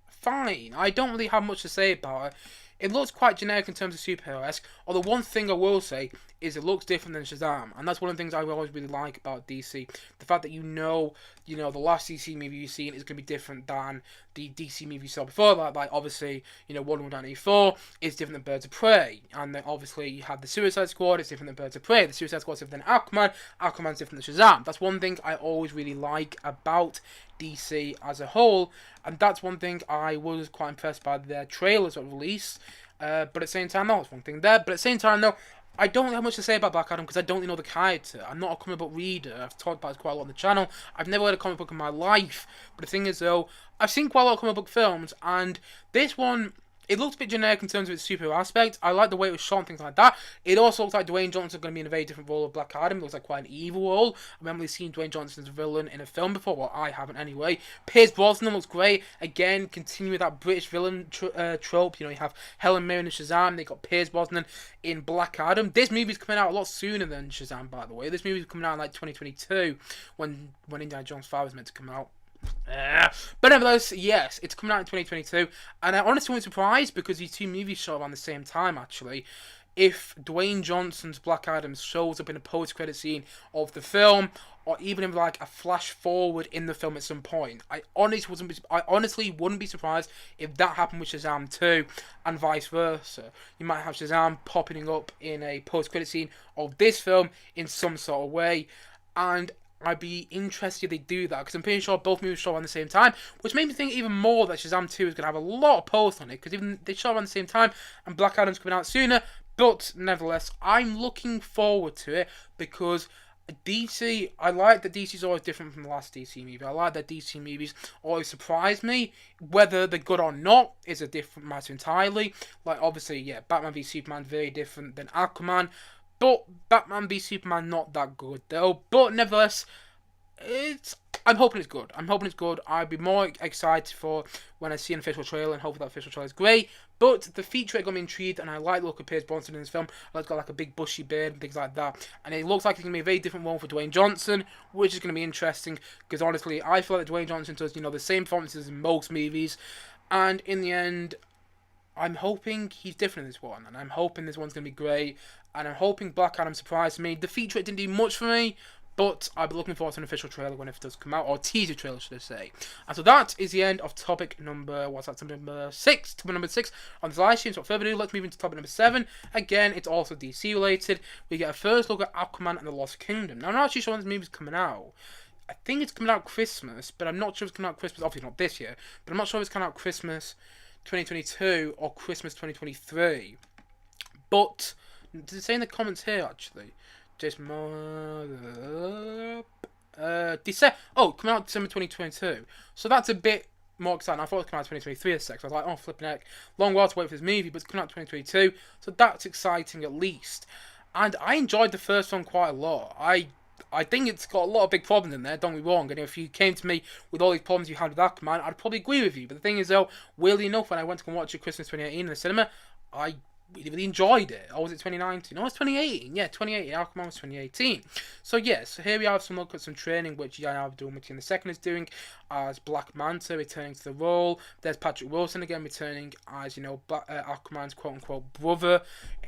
fine. I don't really have much to say about it. It looks quite generic in terms of superhero-esque, although one thing I will say is it looks different than Shazam, and that's one of the things I always really like about DC. The fact that you know, the last DC movie you've seen is going to be different than the DC movie you saw before that. Like, obviously, Wonder Woman 1984 is different than Birds of Prey, and then obviously you have the Suicide Squad, it's different than Birds of Prey. The Suicide Squad is different than Aquaman, Aquaman's different than Shazam. That's one thing I always really like about DC as a whole, and that's one thing I was quite impressed by their trailers at release. But at the same time, that's one thing there. But at the same time, though, I don't really have much to say about Black Adam because I don't really know the character. I'm not a comic book reader. I've talked about it quite a lot on the channel. I've never read a comic book in my life. But the thing is, though, I've seen quite a lot of comic book films, and this one, it looks a bit generic in terms of its superhero aspect. I like the way it was shot and things like that. It also looks like Dwayne Johnson's going to be in a very different role of Black Adam. It looks like quite an evil role. I haven't really seen Dwayne Johnson as a villain in a film before. Well, I haven't anyway. Pierce Brosnan looks great. Again, continuing with that British villain trope. You have Helen Mirren in Shazam. They got Pierce Brosnan in Black Adam. This movie's coming out a lot sooner than Shazam, by the way. This movie's coming out in like 2022 when Indiana Jones 5 was meant to come out. But nevertheless, yes, it's coming out in 2022, and I honestly wasn't surprised because these two movies show up around the same time, actually. If Dwayne Johnson's Black Adam shows up in a post-credit scene of the film, or even in like a flash forward in the film at some point, I honestly wouldn't be surprised if that happened with Shazam 2, and vice versa. You might have Shazam popping up in a post-credit scene of this film in some sort of way, and I'd be interested if they do that, because I'm pretty sure both movies show around the same time, which made me think even more that Shazam 2 is going to have a lot of posts on it, because even they show around the same time, and Black Adam's coming out sooner. But nevertheless, I'm looking forward to it, because DC, I like that DC's always different from the last DC movie. I like that DC movies always surprise me. Whether they're good or not is a different matter entirely. Like, obviously, yeah, Batman v Superman very different than Aquaman. But Batman v Superman not that good though. But nevertheless, I'm hoping it's good. I'd be more excited for when I see an official trailer, and hopefully that official trailer is great. But the feature got me intrigued, and I like the look of Pierce Bronson in this film. I like it's got like a big bushy beard and things like that. And it looks like it's going to be a very different role for Dwayne Johnson, which is going to be interesting, because honestly, I feel like Dwayne Johnson does, the same performances in most movies. And in the end, I'm hoping he's different in this one, and I'm hoping this one's going to be great, and I'm hoping Black Adam surprised me. The feature didn't do much for me, but I'll be looking forward to an official trailer when it does come out, or teaser trailer, should I say. And so that is the end of topic number, number 6 on this live stream. So without further ado, let's move into topic number 7. Again, it's also DC related. We get a first look at Aquaman and the Lost Kingdom. Now, I'm not actually sure when this movie's coming out. I think it's coming out Christmas, but I'm not sure if it's coming out Christmas, obviously not this year, but I'm not sure if it's coming out Christmas 2022 or Christmas 2023. But does it say in the comments here actually? Just more December. Oh, coming out December 2022. So that's a bit more exciting. I thought it was coming out in 2023 or 6. I was like, oh, flipping heck. Long while to wait for this movie, but it's coming out in 2022. So that's exciting at least. And I enjoyed the first one quite a lot. I think it's got a lot of big problems in there, don't be wrong. And if you came to me with all these problems you had with Aquaman, I'd probably agree with you. But the thing is, though, weirdly enough, when I went to go watch it Christmas 2018 in the cinema, I really enjoyed it. Or was it 2019? No, it's 2018. Yeah, 2018. Aquaman was 2018. So, yes, so here we have some look at some training, which Yaya Abdul-Mateen II is doing as Black Manta, returning to the role. There's Patrick Wilson again, returning as, Aquaman's quote-unquote brother.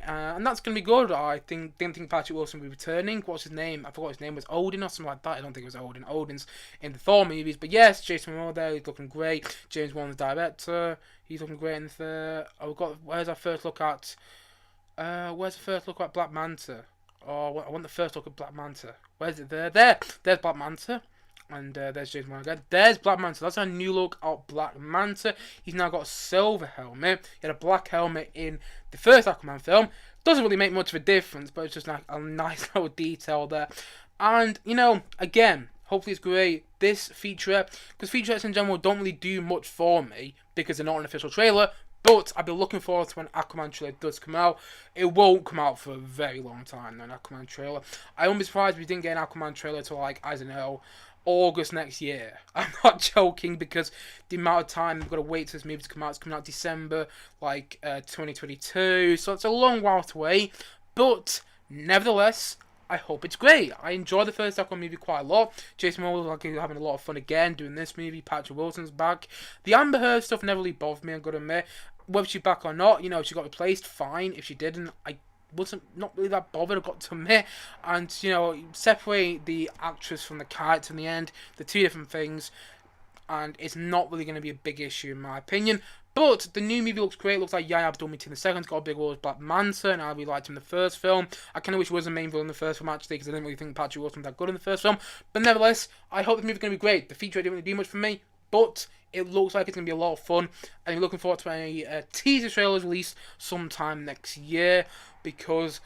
And that's going to be good. Didn't think Patrick Wilson would be returning. What's his name? I forgot his name was Odin or something like that. I don't think it was Odin. Odin's in the Thor movies. But yes, Jason Momoa there. He's looking great. James Wan, the director. He's looking great in the third. Where's our first look at? Where's the first look at Black Manta? Oh, I want the first look at Black Manta. Where's it? There's Black Manta. And there's James Wan again. There's Black Manta. That's a new look at Black Manta. He's now got a silver helmet. He had a black helmet in the first Aquaman film. Doesn't really make much of a difference, but it's just like a nice little detail there. And, again, hopefully it's great. This featurette, because featurettes in general don't really do much for me because they're not an official trailer. But I've been looking forward to when Aquaman trailer does come out. It won't come out for a very long time, an Aquaman trailer. I wouldn't be surprised if we didn't get an Aquaman trailer until, August next year. I'm not joking because the amount of time we've got to wait for this movie to come out. It's coming out December, 2022. So it's a long while to wait. But, nevertheless, I hope it's great. I enjoyed the first Aquaman movie quite a lot. Jason Momoa was having a lot of fun again doing this movie. Patrick Wilson's back. The Amber Heard stuff never really bothered me, I've got to admit. Whether she's back or not, if she got replaced, fine. If she didn't, I wasn't not really that bothered, I've got to admit. And, separate the actress from the character in the end. The two different things. And it's not really going to be a big issue in my opinion. But the new movie looks great. It looks like Yaya Abdul-Mateen II's got a big role as Black Manta, and I really liked him in the first film. I kind of wish he was the main villain in the first film, actually, because I didn't really think Patrick Wilson was that good in the first film. But nevertheless, I hope the movie's going to be great. The feature didn't really do much for me, but it looks like it's going to be a lot of fun. And I'm looking forward to a teaser trailer released sometime next year, because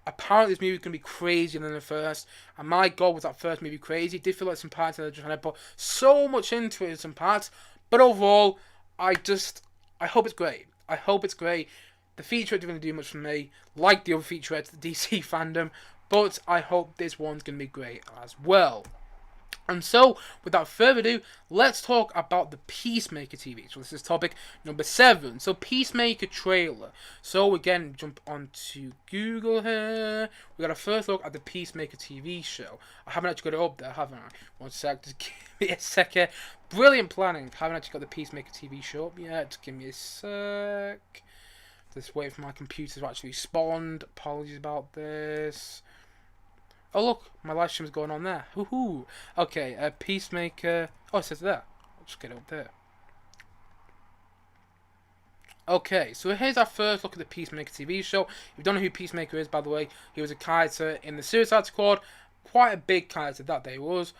apparently this movie is going to be crazier than the first. And my god, was that first movie crazy. It did feel like some parts that I just had to put so much into it in some parts. But overall, I hope it's great. I hope it's great. The featurette didn't do much for me, like the other featurettes, the DC fandom. But I hope this one's going to be great as well. And so, without further ado, let's talk about the Peacemaker TV. So this is topic number 7. So Peacemaker trailer. So again, jump onto Google here. We got a first look at the Peacemaker TV show. I haven't actually got it up there, haven't I? One sec, just give me a sec here. Brilliant planning. I haven't actually got the Peacemaker TV show up yet. Just give me a sec. Just wait for my computer to actually respond. Apologies about this. Oh look, my live stream's going on there. Woohoo! Okay, Peacemaker. Oh, it says there. I'll just get it up there. Okay, so here's our first look at the Peacemaker TV show. If you don't know who Peacemaker is, by the way, he was a character in the Suicide Squad. Quite a big character that day was.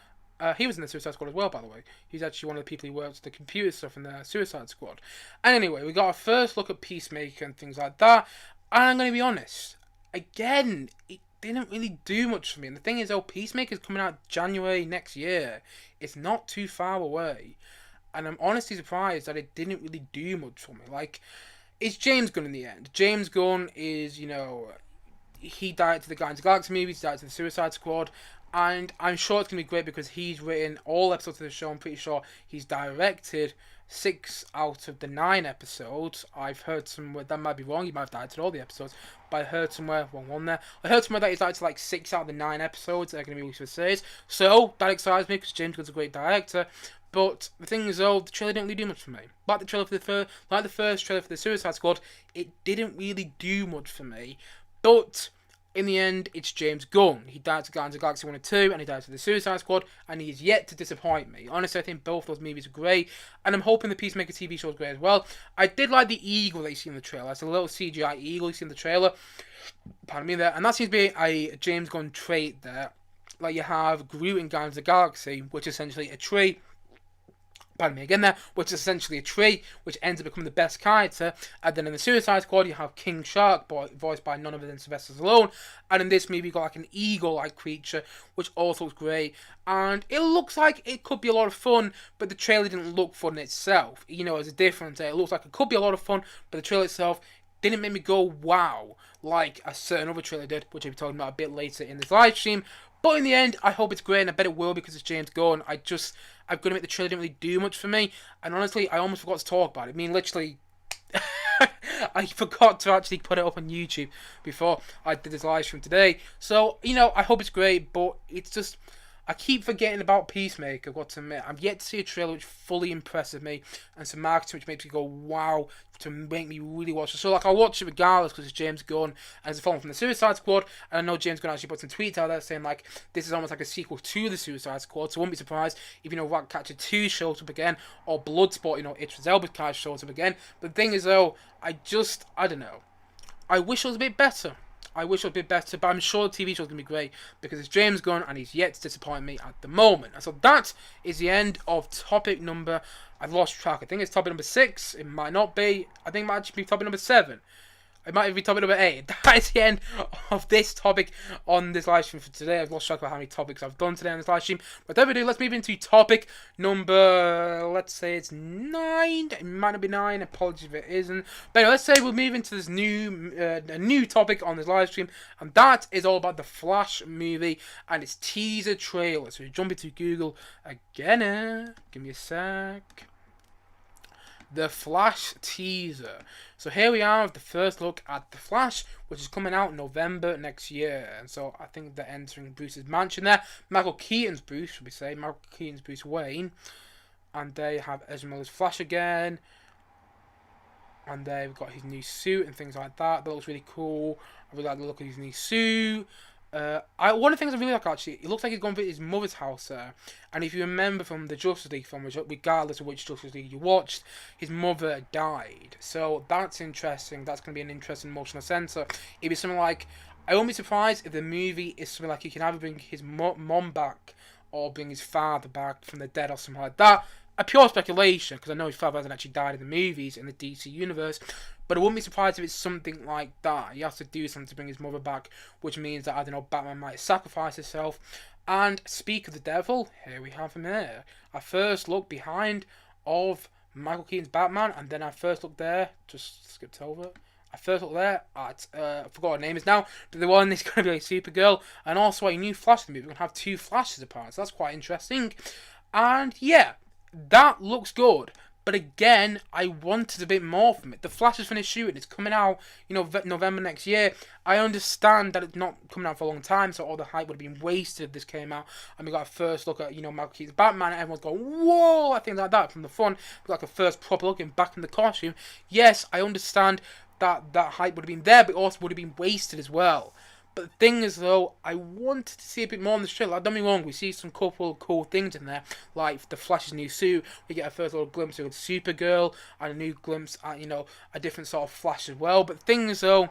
He was in the Suicide Squad as well, by the way. He's actually one of the people who works the computer stuff in the Suicide Squad. And anyway, we got our first look at Peacemaker and things like that. And I'm going to be honest. Again, it didn't really do much for me. And the thing is, Peacemaker's coming out January next year. It's not too far away. And I'm honestly surprised that it didn't really do much for me. It's James Gunn in the end. James Gunn is, he directed the Guardians of the Galaxy movies, he directed the Suicide Squad. And I'm sure it's going to be great because he's written all episodes of the show. I'm pretty sure he's directed 6 out of the 9 episodes. I've heard somewhere, that might be wrong, he might have directed all the episodes, but I heard somewhere, I heard somewhere that he's directed 6 out of the 9 episodes that are going to be released for the series. So, that excites me because James Gunn's a great director. But the thing is, the trailer didn't really do much for me. Like the first trailer for the Suicide Squad, it didn't really do much for me. But in the end, it's James Gunn. He directed Guardians of the Galaxy 1 and 2, and he directed the Suicide Squad, and he is yet to disappoint me. Honestly, I think both those movies are great, and I'm hoping the Peacemaker TV show is great as well. I did like the eagle that you see in the trailer. It's a little CGI eagle you see in the trailer. Pardon me there. And that seems to be a James Gunn trait there. Like you have Groot in Guardians of the Galaxy, which is essentially a tree. pardon me again there, which is essentially a tree, which ends up becoming the best character. And then in the Suicide Squad, you have King Shark, voiced by none other than Sylvester Stallone. And in this movie, you got like an eagle-like creature, which also looks great. And it looks like it could be a lot of fun, but the trailer didn't look fun itself. You know, it's a difference. It looks like it could be a lot of fun, but the trailer itself didn't make me go wow like a certain other trailer did, which I'll be talking about a bit later in this live stream. But in the end, I hope it's great, and I bet it will because it's James Gunn. I've got to admit the trailer didn't really do much for me, and honestly, I almost forgot to talk about it. I mean, literally, I forgot to actually put it up on YouTube before I did this live stream today. So, you know, I hope it's great, but it's just, I keep forgetting about Peacemaker, I've got to admit. I'm yet to see a trailer which fully impresses me, and some marketing which makes me go, wow, to make me really watch it. So, like, I'll watch it regardless because it's James Gunn, and it's a film from the Suicide Squad, and I know James Gunn actually put some tweets out there saying, like, this is almost like a sequel to the Suicide Squad, so I won't be surprised if, you know, Ratcatcher 2 shows up again, or Bloodsport, you know, Idris Elba's character shows up again. But the thing is, though, I don't know. I wish it was a bit better. But I'm sure the TV show's going to be great because it's James Gunn and he's yet to disappoint me at the moment. And so that is the end of topic number, I've lost track, I think it's topic number 6, it might not be, I think it might actually be topic number 7. It might even be topic number 8. That is the end of this topic on this live stream for today. I've lost track of how many topics I've done today on this live stream. Whatever we do, let's move into topic number, let's say it's 9. It might not be 9. Apologies if it isn't. But anyway, let's say we'll move into this new topic on this live stream. And that is all about the Flash movie and its teaser trailer. So we jump into Google again. Give me a sec. The Flash teaser. So here we are with the first look at The Flash, which is coming out in November next year. And so I think they're entering Bruce's mansion there. Michael Keaton's Bruce, should we say. Michael Keaton's Bruce Wayne. And they have Ezra Miller's Flash again. And they've got his new suit and things like that. That looks really cool. I really like the look of his new suit. One of the things I really like, actually, it looks like he's going to his mother's house there. And if you remember from the Justice League film, which, regardless of which Justice League you watched, his mother died. So that's interesting. That's going to be an interesting emotional sensor. It'd be something like, I won't be surprised if the movie is something like he can either bring his mom back or bring his father back from the dead or something like that. A pure speculation, because I know his father hasn't actually died in the movies in the DC universe. But I wouldn't be surprised if it's something like that. He has to do something to bring his mother back, which means that, I don't know, Batman might sacrifice himself. And speak of the devil, here we have him here. Our first look behind of Michael Keaton's Batman, and then our first look there, just skipped over. Our first look there at, I forgot what her name is now, but the one is going to be like Supergirl, and also a new Flash in the movie. We're going to have 2 Flashes apart, so that's quite interesting. And yeah, that looks good. But again, I wanted a bit more from it. The Flash has finished shooting. It's coming out, you know, November next year. I understand that it's not coming out for a long time, so all the hype would have been wasted if this came out. And we got a first look at, you know, Michael Keaton's Batman, and everyone's going, whoa, I think like that from the front. We got like a first proper look in back in the costume. Yes, I understand that that hype would have been there, but also would have been wasted as well. But the thing is, though, I wanted to see a bit more on the trailer. Don't get me wrong, we see some couple of cool things in there, like the Flash's new suit. We get a first little glimpse of Supergirl, and a new glimpse at, you know, a different sort of Flash as well. But the thing is, though,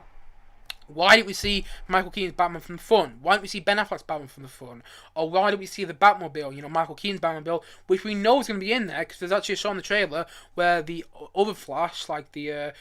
why didn't we see Michael Keaton's Batman from the front? Why didn't we see Ben Affleck's Batman from the front? Or why didn't we see the Batmobile, you know, Michael Keaton's Batmobile, which we know is going to be in there, because there's actually a shot in the trailer where the other Flash, like the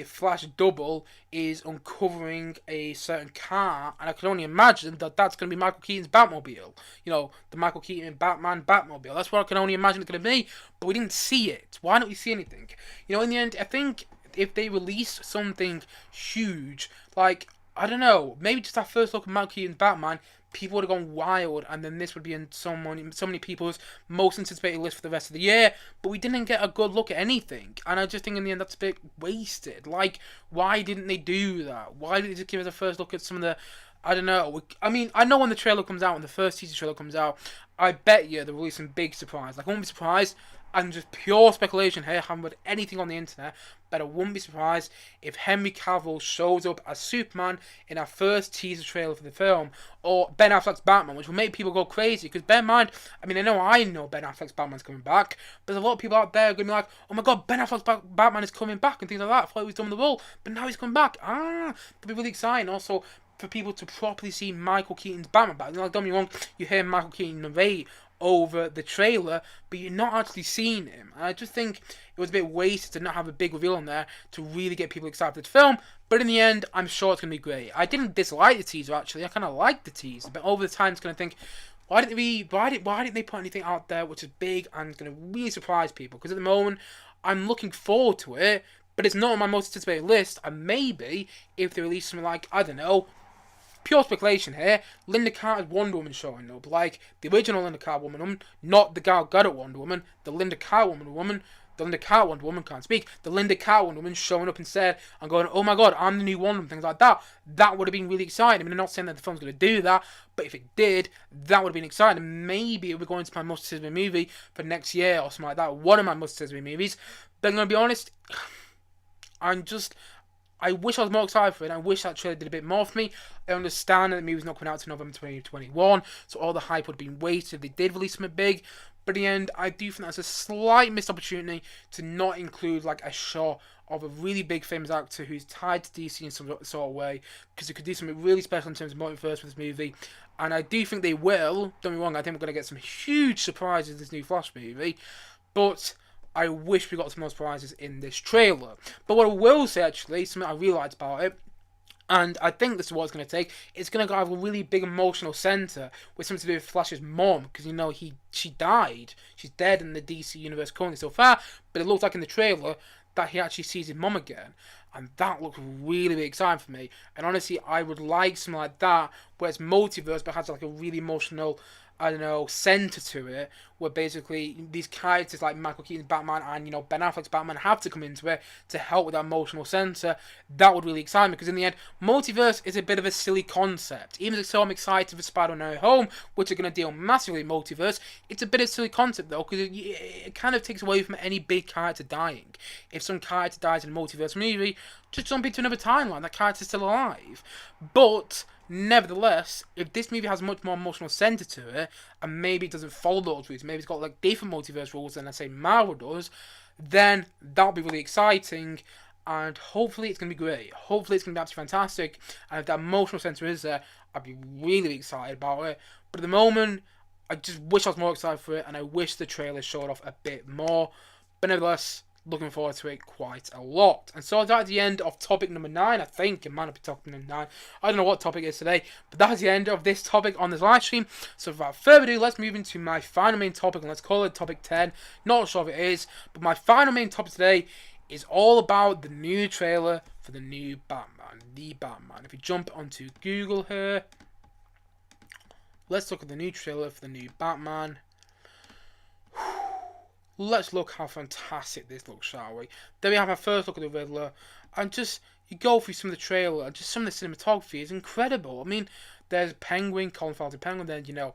Flash double, is uncovering a certain car, and I can only imagine that that's going to be Michael Keaton's Batmobile. You know, the Michael Keaton Batman Batmobile. That's what I can only imagine it's going to be, but we didn't see it. Why don't we see anything? You know, in the end, I think if they release something huge, like, I don't know, maybe just that first look at Michael Keaton's Batman, people would have gone wild, and then this would be in so many people's most anticipated list for the rest of the year, but we didn't get a good look at anything, and I just think in the end that's a bit wasted. Like, why didn't they do that? Why did they just give us a first look at some of the, I don't know, I mean, I know when the trailer comes out, when the first teaser trailer comes out, I bet you they'll release some big surprise. Like, I won't be surprised, and just pure speculation here, I haven't read anything on the internet, but I wouldn't be surprised if Henry Cavill shows up as Superman in our first teaser trailer for the film, or Ben Affleck's Batman, which will make people go crazy, because bear in mind, I mean, I know Ben Affleck's Batman's coming back, but there's a lot of people out there going to be like, oh my god, Ben Affleck's Batman is coming back, and things like that. I thought he was done with the role, but now he's coming back. That'd be really exciting. Also, for people to properly see Michael Keaton's Batman back. Like, don't get me wrong, you hear Michael Keaton narrate over the trailer, but you're not actually seeing him. And I just think it was a bit wasted to not have a big reveal on there to really get people excited for the film. But in the end, I'm sure it's going to be great. I didn't dislike the teaser, actually. I kind of liked the teaser, but over the time, it's going to think, why didn't they put anything out there which is big and going to really surprise people? Because at the moment, I'm looking forward to it, but it's not on my most anticipated list. And maybe if they release something like, I don't know, pure speculation here, Linda Carter's Wonder Woman showing up, like the original Linda Carter Woman, not the Gal Gadot Wonder Woman, the Linda Carter Woman, the Linda Carter Wonder Woman can't speak, the Linda Carter Wonder Woman showing up instead and going, oh my god, I'm the new Wonder Woman, things like that. That would have been really exciting. I mean, I'm not saying that the film's going to do that, but if it did, that would have been exciting. Maybe it would go into my most anticipated movie for next year or something like that, one of my most anticipated movies. But I'm going to be honest, I wish I was more excited for it. I wish that trailer did a bit more for me. I understand that the movie's not coming out until November 2021, so all the hype would have been wasted if they did release something big. But in the end, I do think that's a slight missed opportunity to not include like a shot of a really big famous actor who's tied to DC in some sort of way, because it could do something really special in terms of multiverse with this movie. And I do think they will. Don't be wrong, I think we're going to get some huge surprises in this new Flash movie. But I wish we got some more surprises in this trailer. But what I will say, actually, something I realised about it, and I think this is what it's going to take, it's going to have a really big emotional centre with something to do with Flash's mom, because, you know, she died. She's dead in the DC universe currently so far, but it looks like in the trailer that he actually sees his mom again. And that looks really, really exciting for me. And honestly, I would like something like that, where it's multiverse, but has like a really emotional, I don't know, centre to it, where basically these characters like Michael Keaton's Batman and, you know, Ben Affleck's Batman have to come into it to help with that emotional centre. That would really excite me, because in the end, multiverse is a bit of a silly concept. Even so, I'm excited for Spider-Man No Way Home, which are going to deal massively with multiverse. It's a bit of a silly concept, though, because it kind of takes away from any big character dying. If some character dies in a multiverse movie, just jump into another timeline. That character's still alive. But nevertheless, if this movie has much more emotional centre to it, and maybe it doesn't follow those routes, maybe it's got like different multiverse rules than, let's say, Marvel does, then that'll be really exciting, and hopefully it's going to be great. Hopefully it's going to be absolutely fantastic, and if that emotional centre is there, I'd be really excited about it. But at the moment, I just wish I was more excited for it, and I wish the trailer showed off a bit more. But nevertheless, looking forward to it quite a lot. And so that's the end of topic number 9. I think it might not be topic number 9. I don't know what topic it is today, but that's the end of this topic on this live stream. So without further ado, let's move into my final main topic, and let's call it topic 10. Not sure if it is, but my final main topic today is all about the new trailer for the new Batman. The Batman. If you jump onto Google here, let's look at the new trailer for the new Batman. Let's look how fantastic this looks, shall we? Then we have our first look at the Riddler, and just, you go through some of the trailer, and just some of the cinematography is incredible. I mean, there's Penguin, Colin Farrell's Penguin, then, you know,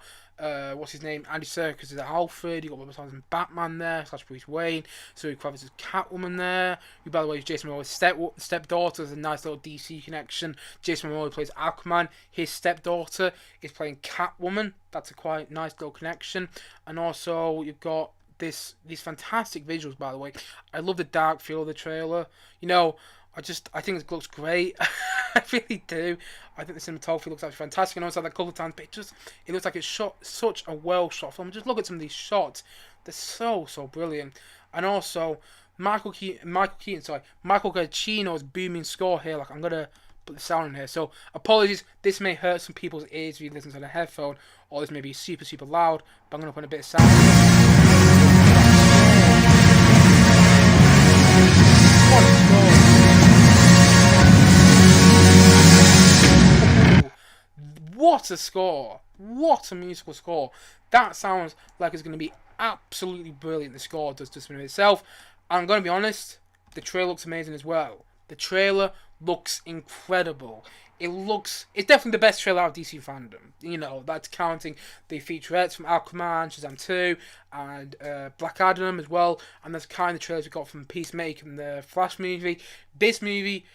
what's his name, Andy Serkis is Alfred, you got Robert Pattinson's Batman there, / Bruce Wayne, Zoe Kravitz is Catwoman there, who, by the way, is Jason Momoa's stepdaughter. There's a nice little DC connection. Jason Momoa plays Aquaman, his stepdaughter is playing Catwoman. That's a quite nice little connection. And also, you've got these fantastic visuals, by the way. I love the dark feel of the trailer. You know, I think it looks great. I really do. I think the cinematography looks actually fantastic. And also that couple of times, but it looks like it's shot such a well shot film. Just look at some of these shots. They're so brilliant. And also Michael Giacchino's booming score here. Like, I'm gonna put the sound in here. So apologies, this may hurt some people's ears if you listen to the headphone, or this may be super loud, but I'm gonna put a bit of sound. What a score! What a musical score! That sounds like it's going to be absolutely brilliant. The score does just in itself. I'm going to be honest, the trailer looks amazing as well. The trailer looks incredible. It's definitely the best trailer out of DC fandom. You know, that's counting the featurettes from Aquaman, Shazam 2, and Black Adam as well. And that's kind of the trailers we got from Peacemaker and the Flash movie. This movie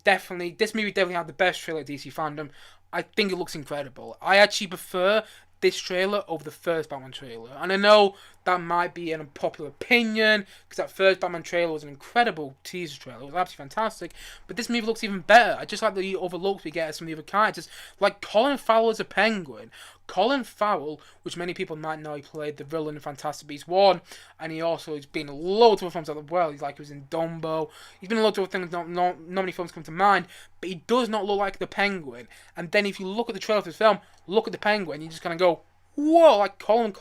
definitely had the best trailer of DC fandom. I think it looks incredible. I actually prefer this trailer over the first Batman trailer. And I know that might be an unpopular opinion, because that first Batman trailer was an incredible teaser trailer. It was absolutely fantastic. But this movie looks even better. I just like the other looks we get as some of the other characters. Like Colin Farrell as a Penguin. Colin Farrell, which many people might know, he played the villain in Fantastic Beasts 1, and he also has been in loads of other films as well. He was in Dumbo. He's been in loads of other things, not many films come to mind, but he does not look like the Penguin. And then if you look at the trailer for this film, look at the Penguin, you just kind of go, whoa, like Colin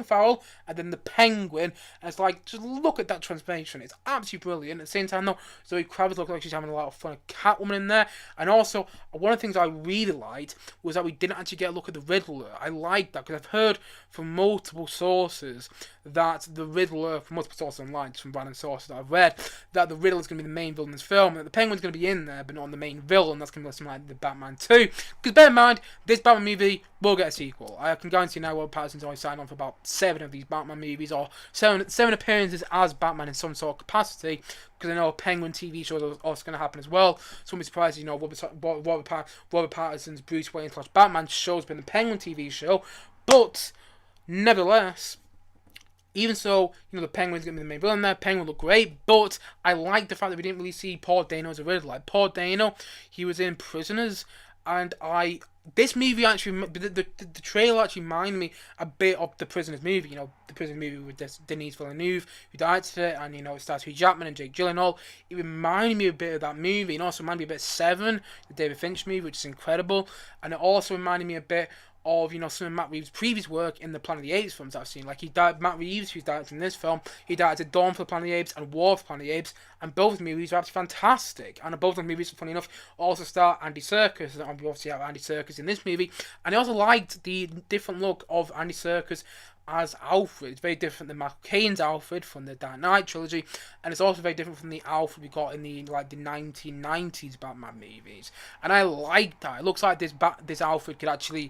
Farrell, and then the Penguin, and it's like, just look at that transformation. It's absolutely brilliant. At the same time, though, Zoe Kravitz looks like she's having a lot of fun with Catwoman in there, and also, one of the things I really liked was that we didn't actually get a look at the Riddler. I liked that, because I've heard from multiple sources that the Riddler, from multiple sources online, just from random sources that I've read, that the Riddler is going to be the main villain in this film, and that the Penguin's going to be in there, but not the main villain. That's going to be something like the Batman 2. Because bear in mind, this Batman movie will get a sequel. I can guarantee now Robert Pattinson's already signed on for about 7 of these Batman movies, or seven appearances as Batman in some sort of capacity, because I know a Penguin TV show is also going to happen as well. So I'm surprised, Robert Pattinson's Bruce Wayne / Batman show's been the Penguin TV show, but nevertheless, even so, the Penguin's going to be the main villain there. Penguin looked great, but I like the fact that we didn't really see Paul Dano as a Riddler. Like, Paul Dano, he was in Prisoners, and this movie actually, the trailer actually reminded me a bit of the Prisoners movie. The Prisoners movie with Denis Villeneuve, who directed it, and it stars Hugh Jackman and Jake Gyllenhaal. It reminded me a bit of that movie, and also reminded me a bit of Seven, the David Fincher movie, which is incredible. And it also reminded me a bit of some of Matt Reeves' previous work in the Planet of the Apes films I've seen. Like Matt Reeves, who's directed in this film, he directed Dawn for the Planet of the Apes and War for the Planet of the Apes, and both movies are absolutely fantastic. And both of the movies, funny enough, also star Andy Serkis, and we obviously have Andy Serkis in this movie. And I also liked the different look of Andy Serkis as Alfred. It's very different than Michael Caine's Alfred from the Dark Knight trilogy, and it's also very different from the Alfred we got in the 1990s Batman movies. And I like that. It looks like this Alfred could actually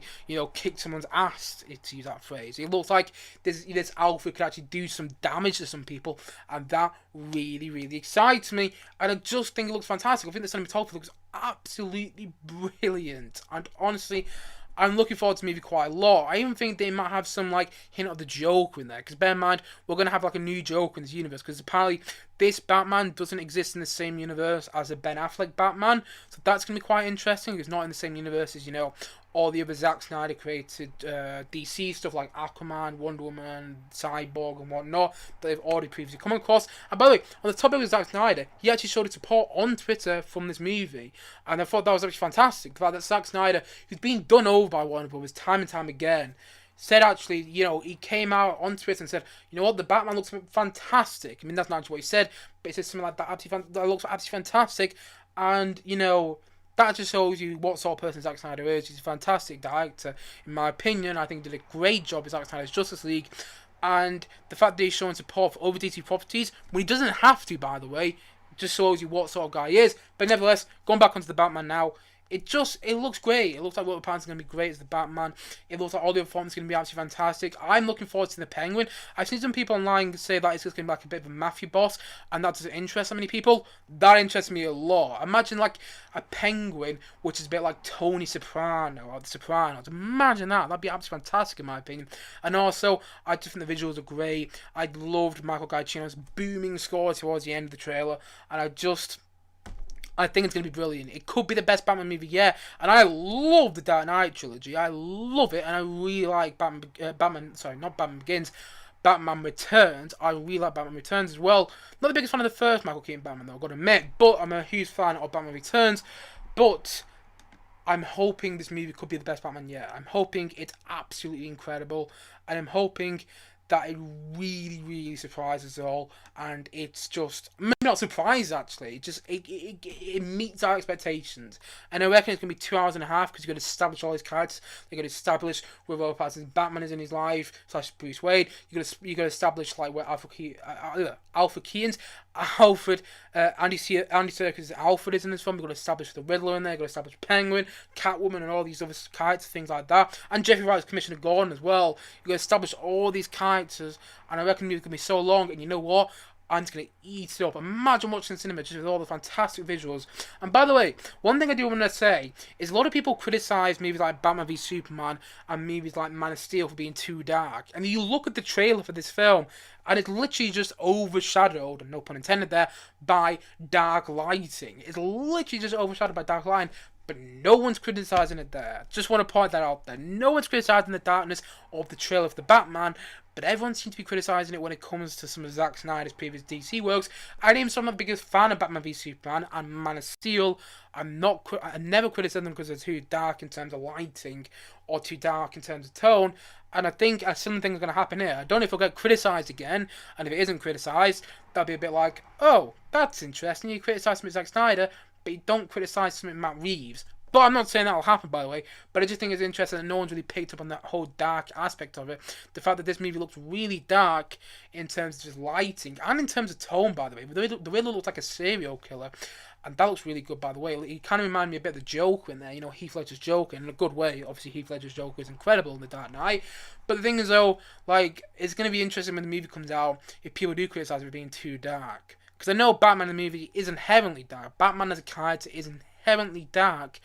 kick someone's ass, to use that phrase. It looks like this Alfred could actually do some damage to some people, and that really, really excites me. And I just think it looks fantastic. I think the cinematography looks absolutely brilliant, and honestly, I'm looking forward to the movie quite a lot. I even think they might have some hint of the Joker in there, because bear in mind, we're going to have a new Joker in this universe, because apparently this Batman doesn't exist in the same universe as the Ben Affleck Batman, so that's going to be quite interesting. It's not in the same universe as all the other Zack Snyder created DC stuff like Aquaman, Wonder Woman, Cyborg and whatnot that they've already previously come across. And by the way, on the topic of Zack Snyder, he actually showed his support on Twitter from this movie, and I thought that was actually fantastic. The fact that Zack Snyder, who's been done over by Warner Brothers time and time again, said actually, he came out on Twitter and said, what, the Batman looks fantastic. I mean, that's not actually what he said, but he said something like that, that looks absolutely fantastic, and, that just shows you what sort of person Zack Snyder is. He's a fantastic director, in my opinion. I think he did a great job with Zack Snyder's Justice League. And the fact that he's showing support for other DC properties, when he doesn't have to, by the way, just shows you what sort of guy he is. But nevertheless, going back onto the Batman now, it looks great. It looks like Robert Pattinson's going to be great as the Batman. It looks like all the other performances are going to be absolutely fantastic. I'm looking forward to the Penguin. I've seen some people online say that it's just going to be like a bit of a mafia boss, and that doesn't interest so many people. That interests me a lot. Imagine a Penguin, which is a bit like Tony Soprano or The Sopranos. Imagine that. That'd be absolutely fantastic in my opinion. And also, I just think the visuals are great. I loved Michael Giacchino's booming score towards the end of the trailer, and I think it's going to be brilliant. It could be the best Batman movie yet. And I love the Dark Knight trilogy. I love it. And I really like Batman Returns. I really like Batman Returns as well. Not the biggest fan of the first Michael Keaton Batman, though, I've got to admit. But I'm a huge fan of Batman Returns. But I'm hoping this movie could be the best Batman yet. I'm hoping it's absolutely incredible. And I'm hoping that it really, really surprises us all, and it's just, maybe not surprised actually, it meets our expectations. And I reckon it's going to be 2.5 hours, because you've got to establish all these characters. You've got to establish where Robert Pattinson's Batman is in his life, / Bruce Wayne. You've got to establish where Andy Serkis' Alfred is in this film. You've got to establish the Riddler in there. You've got to establish Penguin, Catwoman, and all these other characters, things like that. And Jeffrey Wright's Commissioner Gordon as well. You've got to establish all these characters, and I reckon it's going to be so long. And you know what? and it's going to eat it up. Imagine watching the cinema just with all the fantastic visuals. And by the way, one thing I do want to say is a lot of people criticise movies like Batman v Superman and movies like Man of Steel for being too dark. And you look at the trailer for this film, and it's literally just overshadowed, no pun intended there, by dark lighting. It's literally just overshadowed by dark lighting. But no one's criticising it there. Just want to point that out there. No one's criticising the darkness of the trailer of the Batman, but everyone seems to be criticising it when it comes to some of Zack Snyder's previous DC works. I am some of the biggest fan of Batman v Superman and Man of Steel. I never criticise them because they're too dark in terms of lighting or too dark in terms of tone. And I think a similar thing is going to happen here. I don't know if it'll get criticised again, and if it isn't criticised, that'll be a bit like, oh, that's interesting. You criticise something Zack Snyder, but you don't criticise something Matt Reeves. But I'm not saying that will happen, by the way. But I just think it's interesting that no one's really picked up on that whole dark aspect of it. The fact that this movie looks really dark in terms of just lighting and in terms of tone, by the way. The way it looks like a serial killer. And that looks really good, by the way. He kind of reminded me a bit of the Joker in there. You know, Heath Ledger's Joker in a good way. Obviously, Heath Ledger's Joker is incredible in The Dark Knight. But the thing is, though, like, it's going to be interesting when the movie comes out if people do criticise it for being too dark. Because I know Batman in the movie is inherently dark. Batman as a character is inherently dark.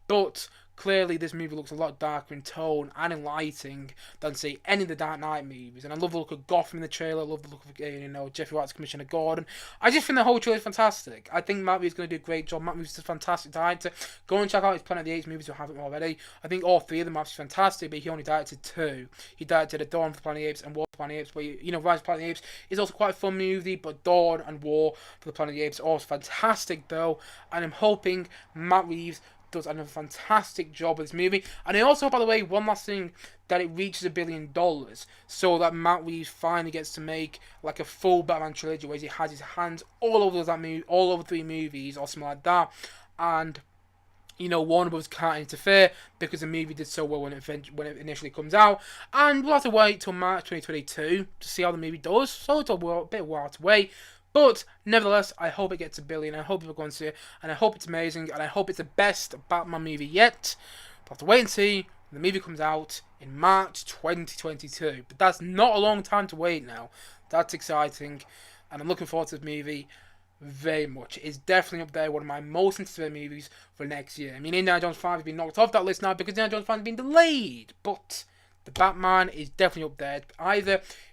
But clearly this movie looks a lot darker in tone and in lighting than, say, any of the Dark Knight movies. And I love the look of Gotham in the trailer. I love the look of, Jeffrey Wright's Commissioner Gordon. I just think the whole trailer is fantastic. I think Matt Reeves is going to do a great job. Matt Reeves is a fantastic director. Go and check out his Planet of the Apes movies if you haven't already. I think all three of them are fantastic, but he only directed two. He directed A Dawn for Planet of the Apes and War for Planet of the Apes, where, Rise of Planet of the Apes is also quite a fun movie, but Dawn and War for the Planet of the Apes are also fantastic, though. And I'm hoping Matt Reeves does a fantastic job with this movie. And I also, by the way, one last thing, that it reaches $1 billion, so that Matt Reeves finally gets to make like a full Batman trilogy where he has his hands all over all over three movies or something like that. And Warner Bros. Can't interfere because the movie did so well when it initially comes out. And we'll have to wait till March 2022 to see how the movie does. So it's a bit of a while to wait. But nevertheless, I hope it gets $1 billion. I hope people go and see it, and I hope it's amazing, and I hope it's the best Batman movie yet. We'll have to wait and see when the movie comes out in March 2022. But that's not a long time to wait now. That's exciting, and I'm looking forward to the movie very much. It's definitely up there, one of my most anticipated movies for next year. I mean, Indiana Jones 5 has been knocked off that list now because Indiana Jones 5 has been delayed, but the Batman is definitely up there.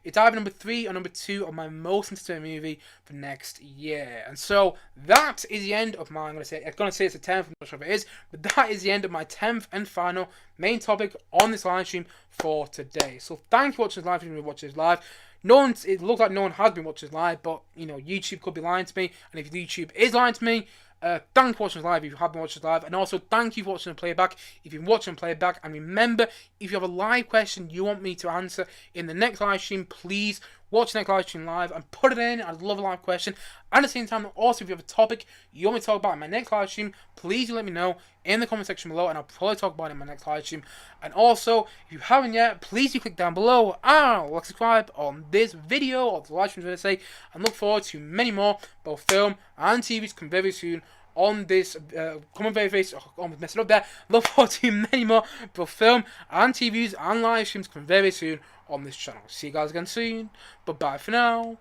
It's either number 3 or number 2 of my most anticipated movie for next year. And so that is the end of my. I'm gonna say it's the 10th. I'm not sure if it is, but that is the end of my 10th and final main topic on this live stream for today. So thank you for watching this live stream. If you're watching this live. It looks like no one has been watching this live, but YouTube could be lying to me, and if YouTube is lying to me, thank you for watching this live if you have been watching this live, and also thank you for watching the playback if you've been watching the playback. And remember, if you have a live question you want me to answer in the next live stream, please watch the next live stream live and put it in. I'd love a live question. And at the same time, also, if you have a topic you want me to talk about in my next live stream, please do let me know in the comment section below, and I'll probably talk about it in my next live stream. And also, if you haven't yet, please do click down below and like subscribe on this video or the live stream, as I say, and look forward to many more, both film and TVs, come very soon on this, coming very soon. Oh, I'm messing up there. Look forward to many more, both film and TVs and live streams coming very soon on this channel. See you guys again soon. But bye for now.